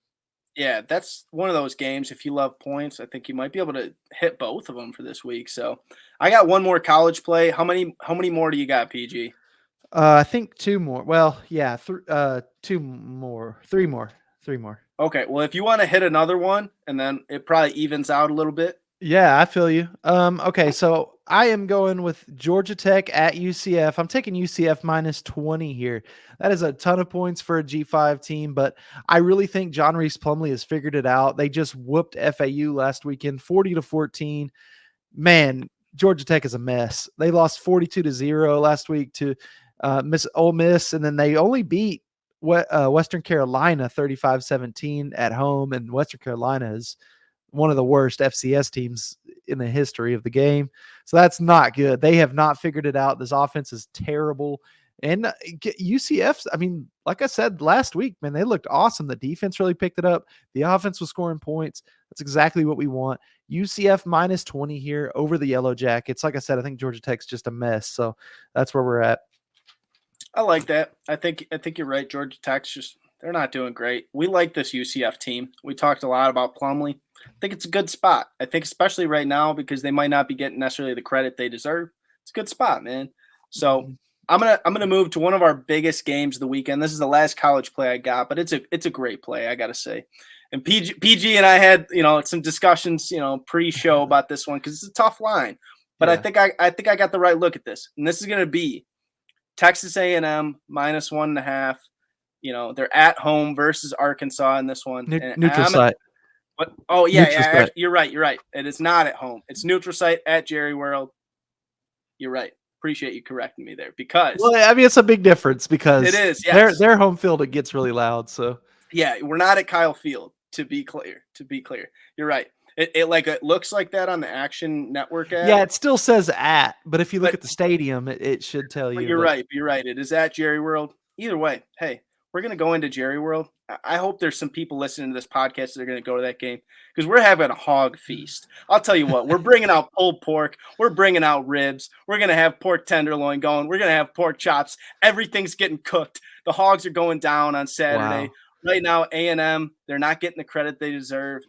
Yeah, that's one of those games. If you love points, I think you might be able to hit both of them for this week. So I got one more college play. How many more do you got, PG? I think 2 more. Well, yeah, 3 more. Okay, well, if you want to hit another one, and then it probably evens out a little bit. Yeah, I feel you. Okay, so I am going with Georgia Tech at UCF. I'm taking UCF -20 here. That is a ton of points for a G5 team, but I really think John Reese Plumlee has figured it out. They just whooped FAU last weekend, 40-14. Man, Georgia Tech is a mess. They lost 42-0 last week to Ole Miss, and then they only beat Western Carolina 35-17 at home, and Western Carolina is one of the worst FCS teams in the history of the game. So that's not good. They have not figured it out. This offense is terrible. And UCF, I mean, like I said last week, man, they looked awesome. The defense really picked it up. The offense was scoring points. That's exactly what we want. UCF minus 20 here over the Yellow Jackets. Like I said, I think Georgia Tech's just a mess. So that's where we're at. I like that. I think you're right. Georgia Tech's they're not doing great. We like this UCF team. We talked a lot about Plumlee. I think it's a good spot. I think especially right now because they might not be getting necessarily the credit they deserve. It's a good spot, man. So I'm gonna move to one of our biggest games of the weekend. This is the last college play I got, but it's a great play, I gotta say. And PG and I had some discussions pre-show about this one because it's a tough line. But yeah. I think I got the right look at this, and this is gonna be Texas A&M minus 1.5. They're at home versus Arkansas in this one. Neutral site. But you're right. It is not at home. It's neutral site at Jerry World. You're right. Appreciate you correcting me there because it's a big difference because it is. Yes. Their home field, it gets really loud. So yeah, we're not at Kyle Field. To be clear, you're right. It looks like that on the Action Network app. Yeah, it still says at, but if you look at the stadium, it should tell you. You're right. It is at Jerry World. Either way, hey, we're gonna go into Jerry World. I hope there's some people listening to this podcast that are going to go to that game because we're having a hog feast. I'll tell you what, we're bringing out pulled pork. We're bringing out ribs. We're going to have pork tenderloin going. We're going to have pork chops. Everything's getting cooked. The hogs are going down on Saturday. Wow. Right now, A&M, they're not getting the credit they deserve.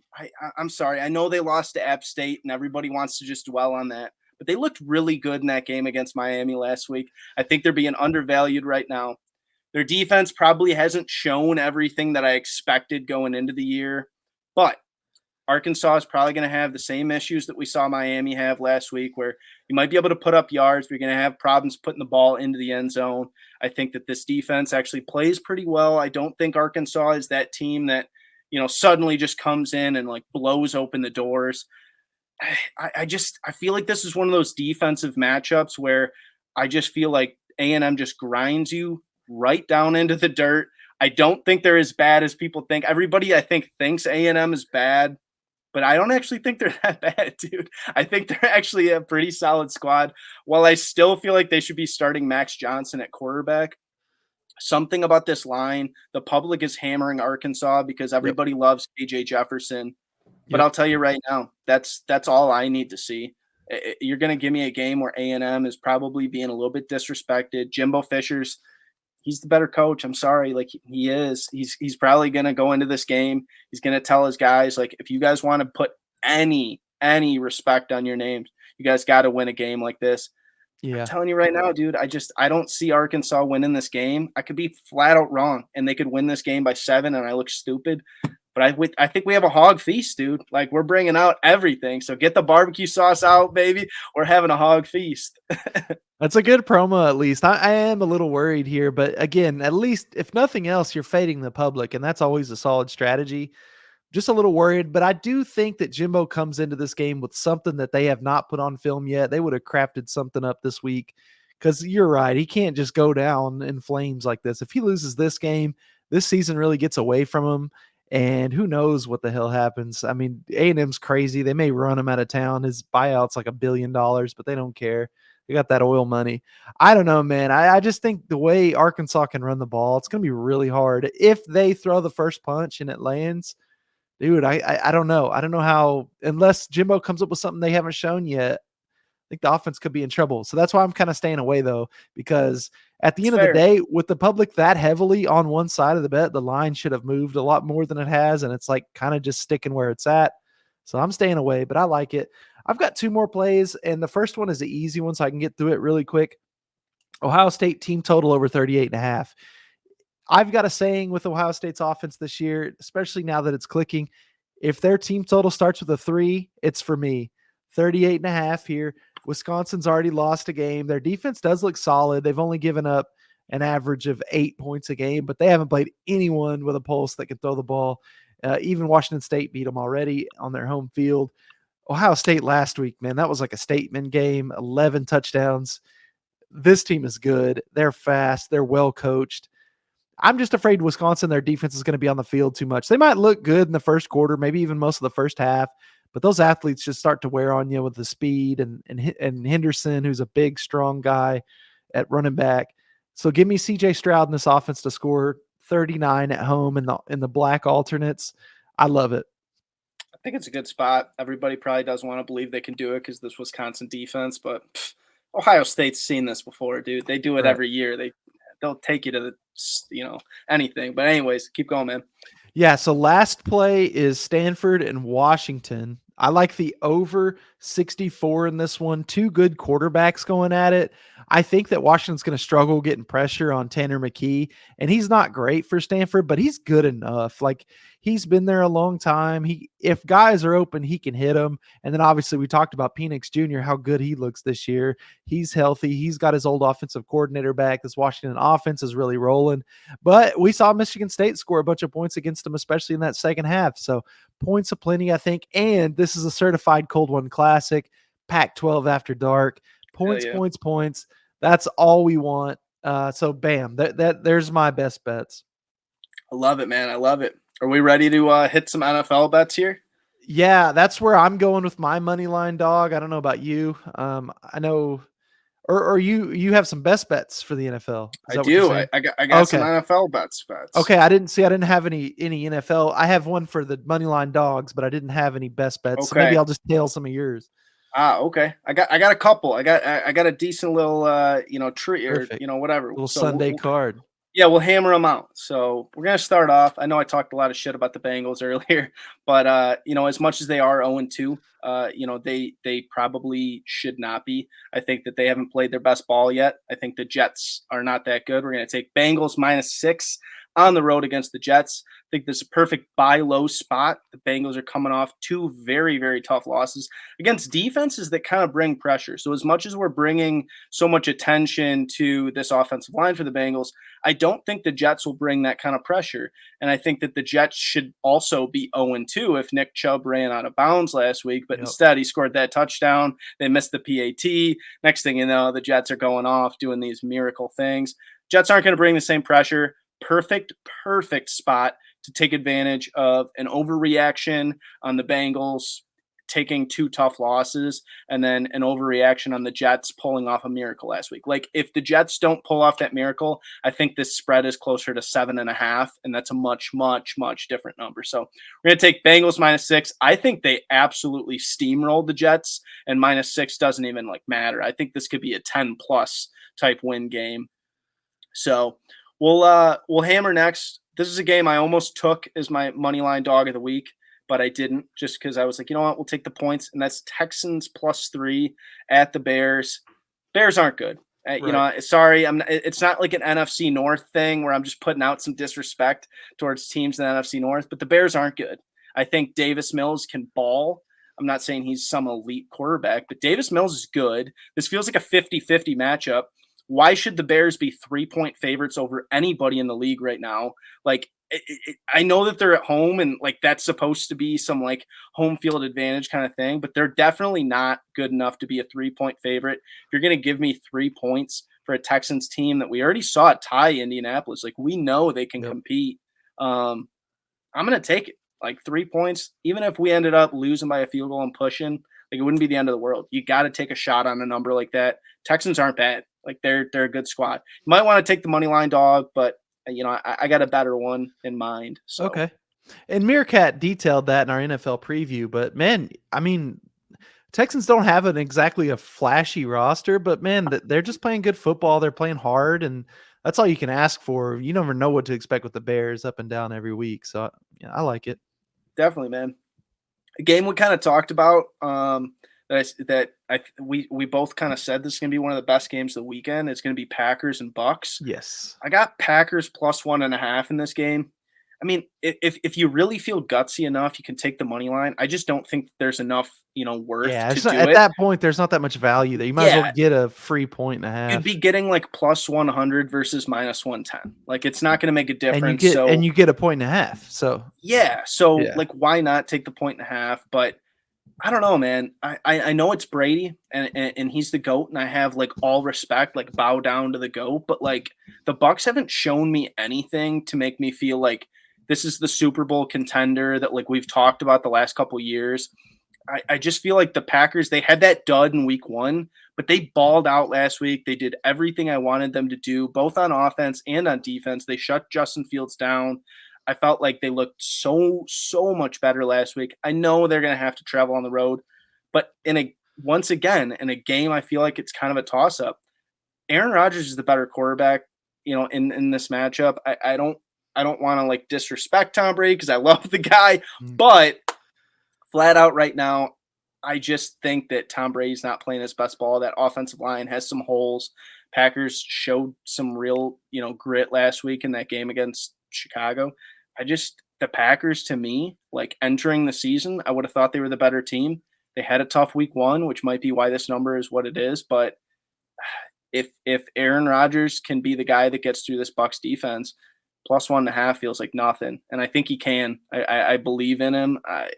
I'm sorry. I know they lost to App State, and everybody wants to just dwell on that. But they looked really good in that game against Miami last week. I think they're being undervalued right now. Their defense probably hasn't shown everything that I expected going into the year, but Arkansas is probably going to have the same issues that we saw Miami have last week where you might be able to put up yards, but you're going to have problems putting the ball into the end zone. I think that this defense actually plays pretty well. I don't think Arkansas is that team that, suddenly just comes in and blows open the doors. I feel like this is one of those defensive matchups where I just feel like A&M just grinds you right down into the dirt. I don't think they're as bad as people think. Everybody, I think, thinks A&M is bad, but I don't actually think they're that bad, dude. I think they're actually a pretty solid squad. While I still feel like they should be starting Max Johnson at quarterback, something about this line, the public is hammering Arkansas because everybody loves KJ Jefferson. But I'll tell you right now, that's all I need to see. You're going to give me a game where A&M is probably being a little bit disrespected. Jimbo Fisher's he's the better coach. I'm sorry. He is. He's probably going to go into this game. He's going to tell his guys, if you guys want to put any respect on your names, you guys got to win a game like this. Yeah. I'm telling you right now, dude, I don't see Arkansas winning this game. I could be flat out wrong, and they could win this game by 7, and I look stupid. But I think we have a hog feast, dude. We're bringing out everything. So get the barbecue sauce out, baby. We're having a hog feast. That's a good promo, at least. I am a little worried here. But again, at least, if nothing else, you're fading the public. And that's always a solid strategy. Just a little worried. But I do think that Jimbo comes into this game with something that they have not put on film yet. They would have crafted something up this week. Because you're right. He can't just go down in flames like this. If he loses this game, this season really gets away from him. And who knows what the hell happens. I mean, A&M's crazy. They may run him out of town. His buyout's $1 billion, but they don't care. They got that oil money. I don't know, man. I just think the way Arkansas can run the ball, it's going to be really hard. If they throw the first punch and it lands, dude, I don't know. I don't know how, unless Jimbo comes up with something they haven't shown yet, I think the offense could be in trouble. So that's why I'm kind of staying away, though, because at the end of the day, with the public that heavily on one side of the bet, the line should have moved a lot more than it has, and it's kind of just sticking where it's at. So I'm staying away, but I like it. I've got 2 more plays, and the first one is the easy one, so I can get through it really quick. Ohio State team total over 38.5. I've got a saying with Ohio State's offense this year, especially now that it's clicking. If their team total starts with a 3, it's for me. 38.5 here. Wisconsin's already lost a game. Their defense does look solid. They've only given up an average of 8 points a game, but they haven't played anyone with a pulse that can throw the ball. Even Washington State beat them already on their home field. Ohio State last week, man, that was like a statement game, 11 touchdowns. This team is good. They're fast. They're well coached. I'm just afraid Wisconsin, their defense is going to be on the field too much. They might look good in the first quarter, maybe even most of the first half, but those athletes just start to wear on you with the speed and Henderson, who's a big, strong guy at running back. So give me CJ Stroud in this offense to score 39 at home in the black alternates. I love it. I think it's a good spot. Everybody probably doesn't want to believe they can do it because this Wisconsin defense, but Ohio State's seen this before, dude. They do it every year. They'll take you to the anything. But anyways, keep going, man. Yeah, so last play is Stanford and Washington. I like the over 64 in this one. Two good quarterbacks going at it. I think that Washington's going to struggle getting pressure on Tanner McKee, and he's not great for Stanford, but he's good enough. Like, he's been there a long time. If guys are open, he can hit them. And then obviously we talked about Penix Jr., how good he looks this year. He's healthy. He's got his old offensive coordinator back. This Washington offense is really rolling. But we saw Michigan State score a bunch of points against them, especially in that second half. So points aplenty, I think. And this is a certified cold one classic, Pac-12 after dark. Points. That's all we want. So bam, there's my best bets. I love it, man. I love it. Are we ready to hit some NFL bets here? Yeah, that's where I'm going with my money line dog. I don't know about you. I know, or you have some best bets for the NFL. I do. I got some NFL bets. Okay, I didn't have any NFL. I have one for the money line dogs, but I didn't have any best bets. So maybe I'll just tail some of yours. Okay. I got a couple. I got a decent little treat or whatever. Little Sunday card. Yeah, we'll hammer them out. So we're going to start off. I know I talked a lot of shit about the Bengals earlier, but, as much as they are 0-2, they probably should not be. I think that they haven't played their best ball yet. I think the Jets are not that good. We're going to take Bengals -6 on the road against the Jets. I think this is a perfect buy low spot. The Bengals are coming off two very, very tough losses against defenses that kind of bring pressure. So as much as we're bringing so much attention to this offensive line for the Bengals, I don't think the Jets will bring that kind of pressure. And I think that the Jets should also be 0-2 if Nick Chubb ran out of bounds last week, but instead he scored that touchdown. They missed the PAT. Next thing you know, the Jets are going off doing these miracle things. Jets aren't going to bring the same pressure. Perfect spot to take advantage of an overreaction on the Bengals taking two tough losses and then an overreaction on the Jets pulling off a miracle last week. Like, if the Jets don't pull off that miracle, I think this spread is closer to 7.5, and that's a much, much, much different number. So we're going to take Bengals -6. I think they absolutely steamrolled the Jets, and -6 doesn't even matter. I think this could be a 10+ type win game. So we'll hammer next. This is a game I almost took as my money line dog of the week, but I didn't, just because I was like, you know what, we'll take the points, and that's Texans +3 at the Bears. Bears aren't good. Right. Sorry, it's not like an NFC North thing where I'm just putting out some disrespect towards teams in the NFC North, but the Bears aren't good. I think Davis Mills can ball. I'm not saying he's some elite quarterback, but Davis Mills is good. This feels like a 50-50 matchup. Why should the Bears be 3-point favorites over anybody in the league right now? I know that they're at home and that's supposed to be some home field advantage kind of thing, but they're definitely not good enough to be a 3-point favorite. If you're going to give me 3 points for a Texans team that we already saw tie Indianapolis, we know they can compete. I'm going to take it 3 points, even if we ended up losing by a field goal and pushing. It wouldn't be the end of the world. You got to take a shot on a number like that. Texans aren't bad. They're a good squad. You might want to take the money line dog, but I got a better one in mind. So. Okay. And Meerkat detailed that in our NFL preview, but man, Texans don't have exactly a flashy roster, but man, they're just playing good football. They're playing hard, and that's all you can ask for. You never know what to expect with the Bears up and down every week. So yeah, I like it. Definitely, man. A game we kind of talked about, we both kind of said this is going to be one of the best games of the weekend. It's going to be Packers and Bucks. Yes. I got Packers +1.5 in this game. If you really feel gutsy enough, you can take the money line. I just don't think there's enough, worth to do it. At that point, there's not that much value there. You might as well get a free 1.5. You'd be getting +100 versus -110. It's not going to make a difference. And you get a 1.5. So yeah. Why not take the 1.5? But I don't know, man. I know it's Brady and he's the GOAT, and I have like all respect, like bow down to the GOAT, but like the Bucks haven't shown me anything to make me feel like this is the Super Bowl contender that like we've talked about the last couple years. I just feel like the Packers, they had that dud in week 1, but they balled out last week. They did everything I wanted them to do, both on offense and on defense. They shut Justin Fields down. I felt like they looked so much better last week. I know they're going to have to travel on the road, but once again, in a game, I feel like it's kind of a toss-up. Aaron Rodgers is the better quarterback, in this matchup. I don't want to like disrespect Tom Brady because I love the guy, but flat out right now, I just think that Tom Brady's not playing his best ball. That offensive line has some holes. Packers showed some real, grit last week in that game against Chicago. The Packers, to me, like entering the season, I would have thought they were the better team. They had a tough week 1, which might be why this number is what it is. But if Aaron Rodgers can be the guy that gets through this Bucs defense, plus 1.5 feels like nothing. And I think he can. I believe in him. I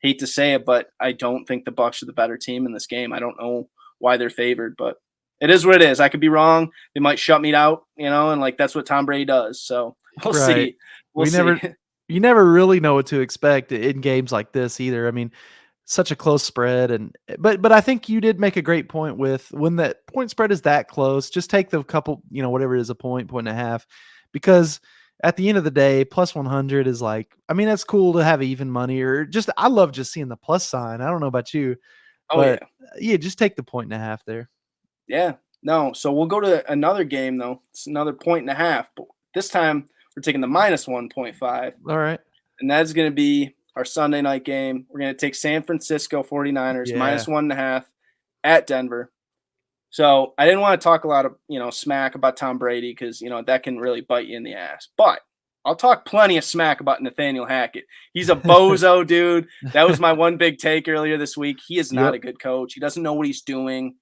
hate to say it, but I don't think the Bucs are the better team in this game. I don't know why they're favored, but it is what it is. I could be wrong. They might shut me out, and like that's what Tom Brady does. So we'll see. We'll see. You never really know what to expect in games like this either. I mean, such a close spread, but I think you did make a great point with when that point spread is that close, just take the couple, whatever it is, a point and a half, because at the end of the day, plus 100 is like, I mean, that's cool to have even money, or just, I love just seeing the plus sign. I don't know about you, but yeah, just take the point and a half there. Yeah, no. So we'll go to another game though. It's another point and a half, but this time we're taking the minus 1.5. All right. And that's going to be our Sunday night game. We're going to take San Francisco 49ers minus 1.5 at Denver. So I didn't want to talk a lot of, smack about Tom Brady because, that can really bite you in the ass. But I'll talk plenty of smack about Nathaniel Hackett. He's a bozo, dude. That was my one big take earlier this week. He is not a good coach. He doesn't know what he's doing.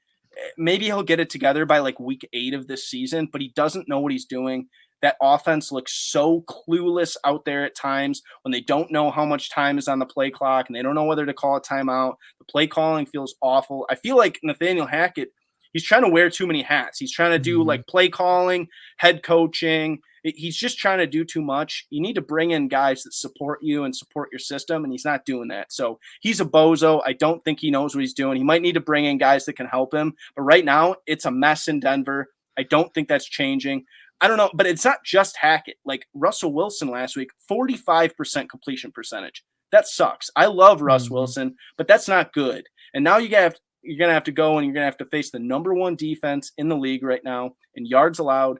Maybe he'll get it together by like week 8 of this season, but he doesn't know what he's doing. That offense looks so clueless out there at times when they don't know how much time is on the play clock and they don't know whether to call a timeout. The play calling feels awful. I feel like Nathaniel Hackett, he's trying to wear too many hats. He's trying to do like play calling, head coaching. He's just trying to do too much. You need to bring in guys that support you and support your system, and he's not doing that. So he's a bozo. I don't think he knows what he's doing. He might need to bring in guys that can help him. But right now, it's a mess in Denver. I don't think that's changing. I don't know, but it's not just Hackett. Like Russell Wilson last week, 45% completion percentage. That sucks. I love Russ Wilson, but that's not good. And now you're going to have to go and you're going to have to face the number 1 defense in the league right now in yards allowed.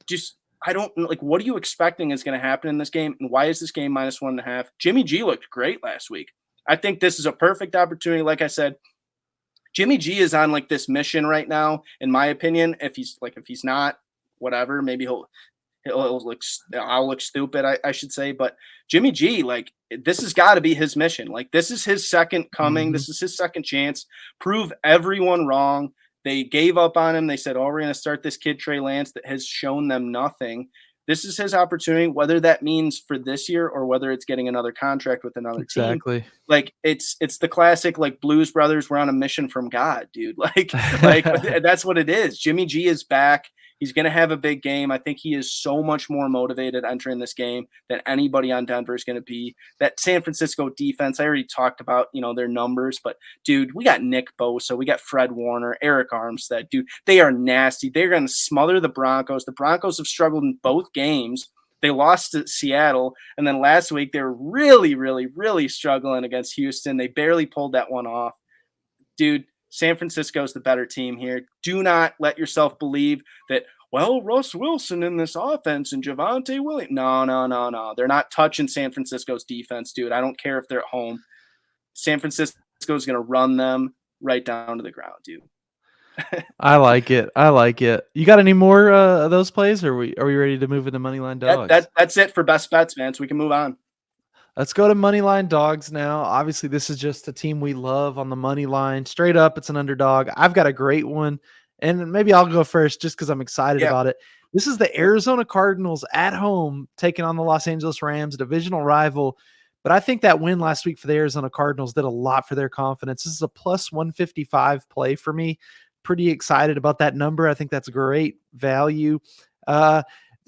Just, I don't like, what are you expecting is going to happen in this game? And why is this game minus 1.5? Jimmy G looked great last week. I think this is a perfect opportunity. Like I said, Jimmy G is on like this mission right now, in my opinion. If he's not, whatever, maybe I'll look stupid, I should say, but Jimmy G, like, this has got to be his mission. Like, this is his second coming. This is his second chance. Prove everyone wrong. They gave up on him. They said, we're going to start this kid, Trey Lance, that has shown them nothing. This is his opportunity, whether that means for this year or whether it's getting another contract with another team. Like, it's the classic, like, Blues Brothers were on a mission from God, dude. Like that's what it is. Jimmy G is back. He's going to have a big game. I think he is so much more motivated entering this game than anybody on Denver is going to be. That San Francisco defense, I already talked about, their numbers, but dude, we got Nick Bosa, we got Fred Warner, Eric Armstead, dude, they are nasty. They're going to smother the Broncos. The Broncos have struggled in both games. They lost to Seattle, and then last week they were really, really, really struggling against Houston. They barely pulled that one off. Dude, San Francisco is the better team here. Do not let yourself believe that, well, Russ Wilson in this offense and Javonte Williams. No. They're not touching San Francisco's defense, dude. I don't care if they're at home. San Francisco is going to run them right down to the ground, dude. I like it. You got any more of those plays, or are we ready to move into Moneyline Dogs? That's it for best bets, man. So we can move on. Let's go to Moneyline Dogs now. Obviously, this is just a team we love on the money line. Straight up, it's an underdog. I've got a great one, and maybe I'll go first just because I'm excited about it. This is the Arizona Cardinals at home taking on the Los Angeles Rams, divisional rival. But I think that win last week for the Arizona Cardinals did a lot for their confidence. This is a plus 155 play for me. Pretty excited about that number. I think that's great value.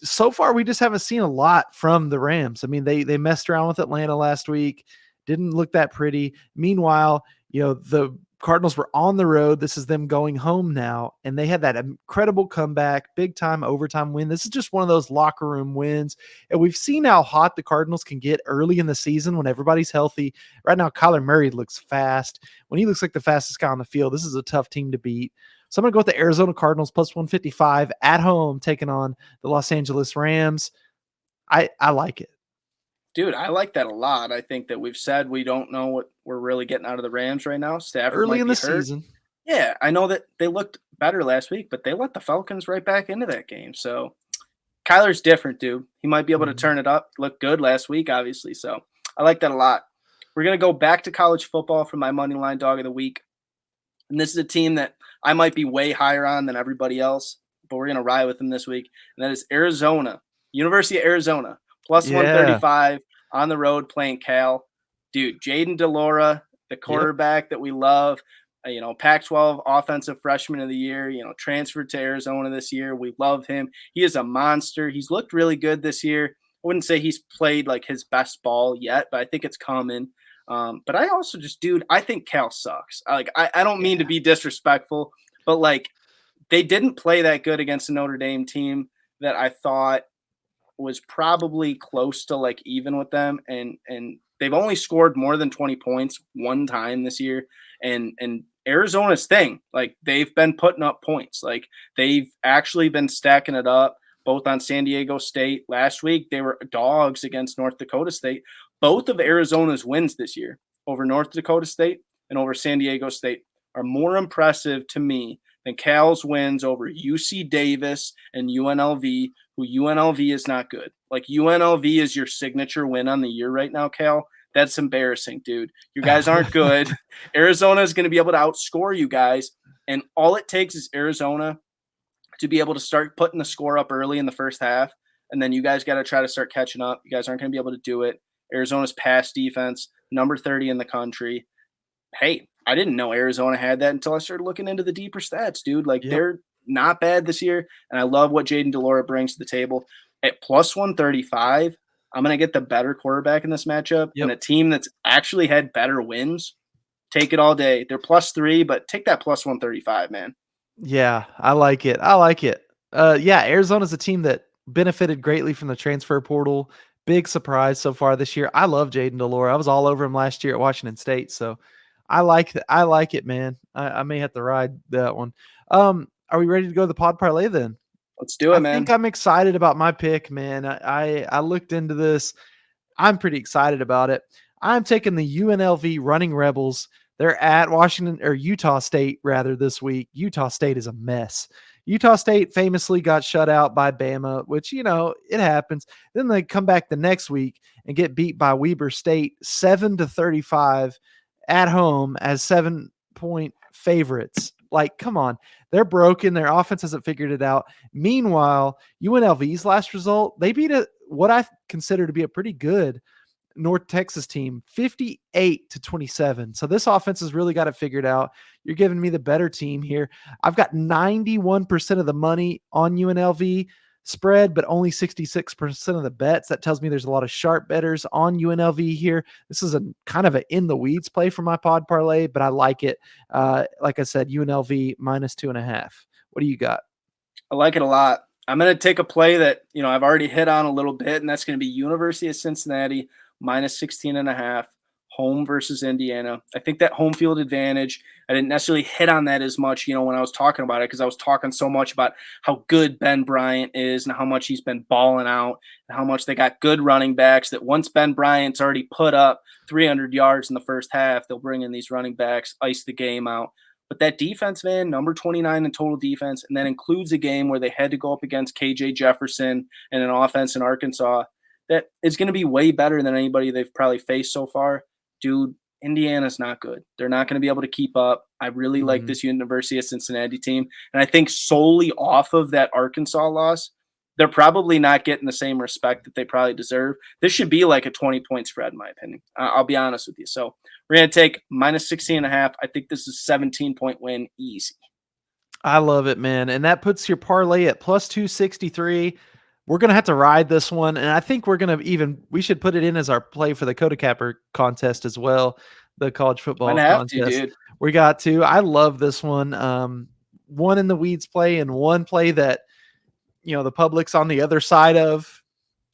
So far, we just haven't seen a lot from the Rams. I mean, they messed around with Atlanta last week. Didn't look that pretty. Meanwhile, the Cardinals were on the road. This is them going home now, and they had that incredible comeback, big-time overtime win. This is just one of those locker room wins, and we've seen how hot the Cardinals can get early in the season when everybody's healthy. Right now, Kyler Murray looks fast. When he looks like the fastest guy on the field, this is a tough team to beat. So I'm going to go with the Arizona Cardinals plus 155 at home, taking on the Los Angeles Rams. I like it. Dude, I like that a lot. I think that we've said we don't know what we're really getting out of the Rams right now. Stafford Early might in be the hurt. season. Yeah, I know that they looked better last week, but they let the Falcons right back into that game. So Kyler's different, dude. He might be able to turn it up. Looked good last week, obviously. So I like that a lot. We're going to go back to college football for my money line dog of the week. And this is a team that I might be way higher on than everybody else, but we're going to ride with them this week. And that is Arizona, University of Arizona, plus 135 on the road playing Cal. Dude, Jaden DeLora, the quarterback that we love, Pac-12 offensive freshman of the year, transferred to Arizona this year. We love him. He is a monster. He's looked really good this year. I wouldn't say he's played like his best ball yet, but I think it's coming. But I also just, dude, I think Cal sucks. I don't mean to be disrespectful, but they didn't play that good against a Notre Dame team that I thought was probably close to even with them. And they've only scored more than 20 points one time this year. And Arizona's thing, they've been putting up points. They've actually been stacking it up both on San Diego State. Last week, they were dogs against North Dakota State. Both of Arizona's wins this year over North Dakota State and over San Diego State are more impressive to me than Cal's wins over UC Davis and UNLV, who UNLV is not good. UNLV is your signature win on the year right now, Cal. That's embarrassing, dude. You guys aren't good. Arizona is going to be able to outscore you guys, and all it takes is Arizona to be able to start putting the score up early in the first half, and then you guys got to try to start catching up. You guys aren't going to be able to do it. Arizona's pass defense, number 30 in the country. Hey, I didn't know Arizona had that until I started looking into the deeper stats, dude. They're not bad this year, and I love what Jaden DeLora brings to the table. At plus 135, I'm going to get the better quarterback in this matchup, and a team that's actually had better wins. Take it all day. They're plus 3, but take that plus 135, man. Yeah, I like it. Arizona's a team that benefited greatly from the transfer portal. Big surprise so far this year. I love Jaden DeLora. I was all over him last year at Washington State, so I like it, man. I may have to ride that one. Are we ready to go to the pod parlay then? Let's do it, man. I think I'm excited about my pick, man. I looked into this. I'm pretty excited about it. I'm taking the UNLV Running Rebels. They're at Utah State rather this week. Utah State is a mess. Utah State famously got shut out by Bama, which, it happens. Then they come back the next week and get beat by Weber State 7-35 at home as 7-point favorites. Come on. They're broken. Their offense hasn't figured it out. Meanwhile, UNLV's last result, they beat what I consider to be a pretty good North Texas team 58-27. So this offense has really got it figured out. You're giving me the better team here. I've got 91% of the money on UNLV spread, but only 66% of the bets. That tells me there's a lot of sharp bettors on UNLV here. This is a kind of an in the weeds play for my pod parlay, but I like it. Like I said, UNLV minus 2.5. What do you got? I like it a lot. I'm going to take a play that, I've already hit on a little bit, and that's going to be University of Cincinnati minus 16.5, home versus Indiana. I think that home field advantage, I didn't necessarily hit on that as much, when I was talking about it, because I was talking so much about how good Ben Bryant is and how much he's been balling out and how much they got good running backs, that once Ben Bryant's already put up 300 yards in the first half, they'll bring in these running backs, ice the game out. But that defense, man, number 29 in total defense, and that includes a game where they had to go up against KJ Jefferson and an offense in Arkansas that is going to be way better than anybody they've probably faced so far. Dude, Indiana's not good. They're not going to be able to keep up. I really like this University of Cincinnati team. And I think solely off of that Arkansas loss, they're probably not getting the same respect that they probably deserve. This should be like a 20-point spread, in my opinion. I'll be honest with you. So we're going to take minus 16.5. I think this is 17-point win easy. I love it, man. And that puts your parlay at plus 263. We're going to have to ride this one. And I think we should put it in as our play for the Coda Capper contest as well. The college football contest. Dude. We got to. I love this one. One in the weeds play and one play that, the public's on the other side of.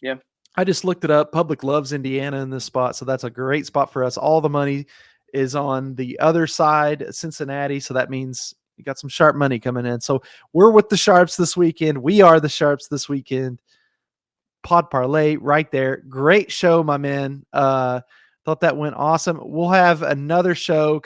Yeah. I just looked it up. Public loves Indiana in this spot. So that's a great spot for us. All the money is on the other side, Cincinnati. So that means you got some sharp money coming in. So we're with the Sharps this weekend. We are the Sharps this weekend. Pod Parlay right there. Great show, my man. Thought that went awesome. We'll have another show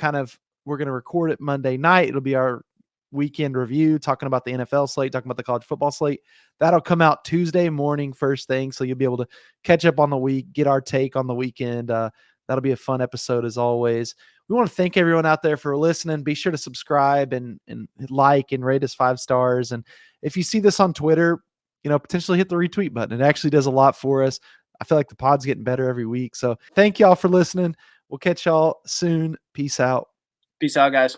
we're going to record it Monday night. It'll be our weekend review, talking about the NFL slate, talking about the college football slate. That'll come out Tuesday morning, first thing. So you'll be able to catch up on the week, get our take on the weekend. That'll be a fun episode as always. We want to thank everyone out there for listening. Be sure to subscribe and like and rate us 5 stars. And if you see this on Twitter, potentially hit the retweet button. It actually does a lot for us. I feel like the pod's getting better every week. So thank y'all for listening. We'll catch y'all soon. Peace out. Peace out, guys.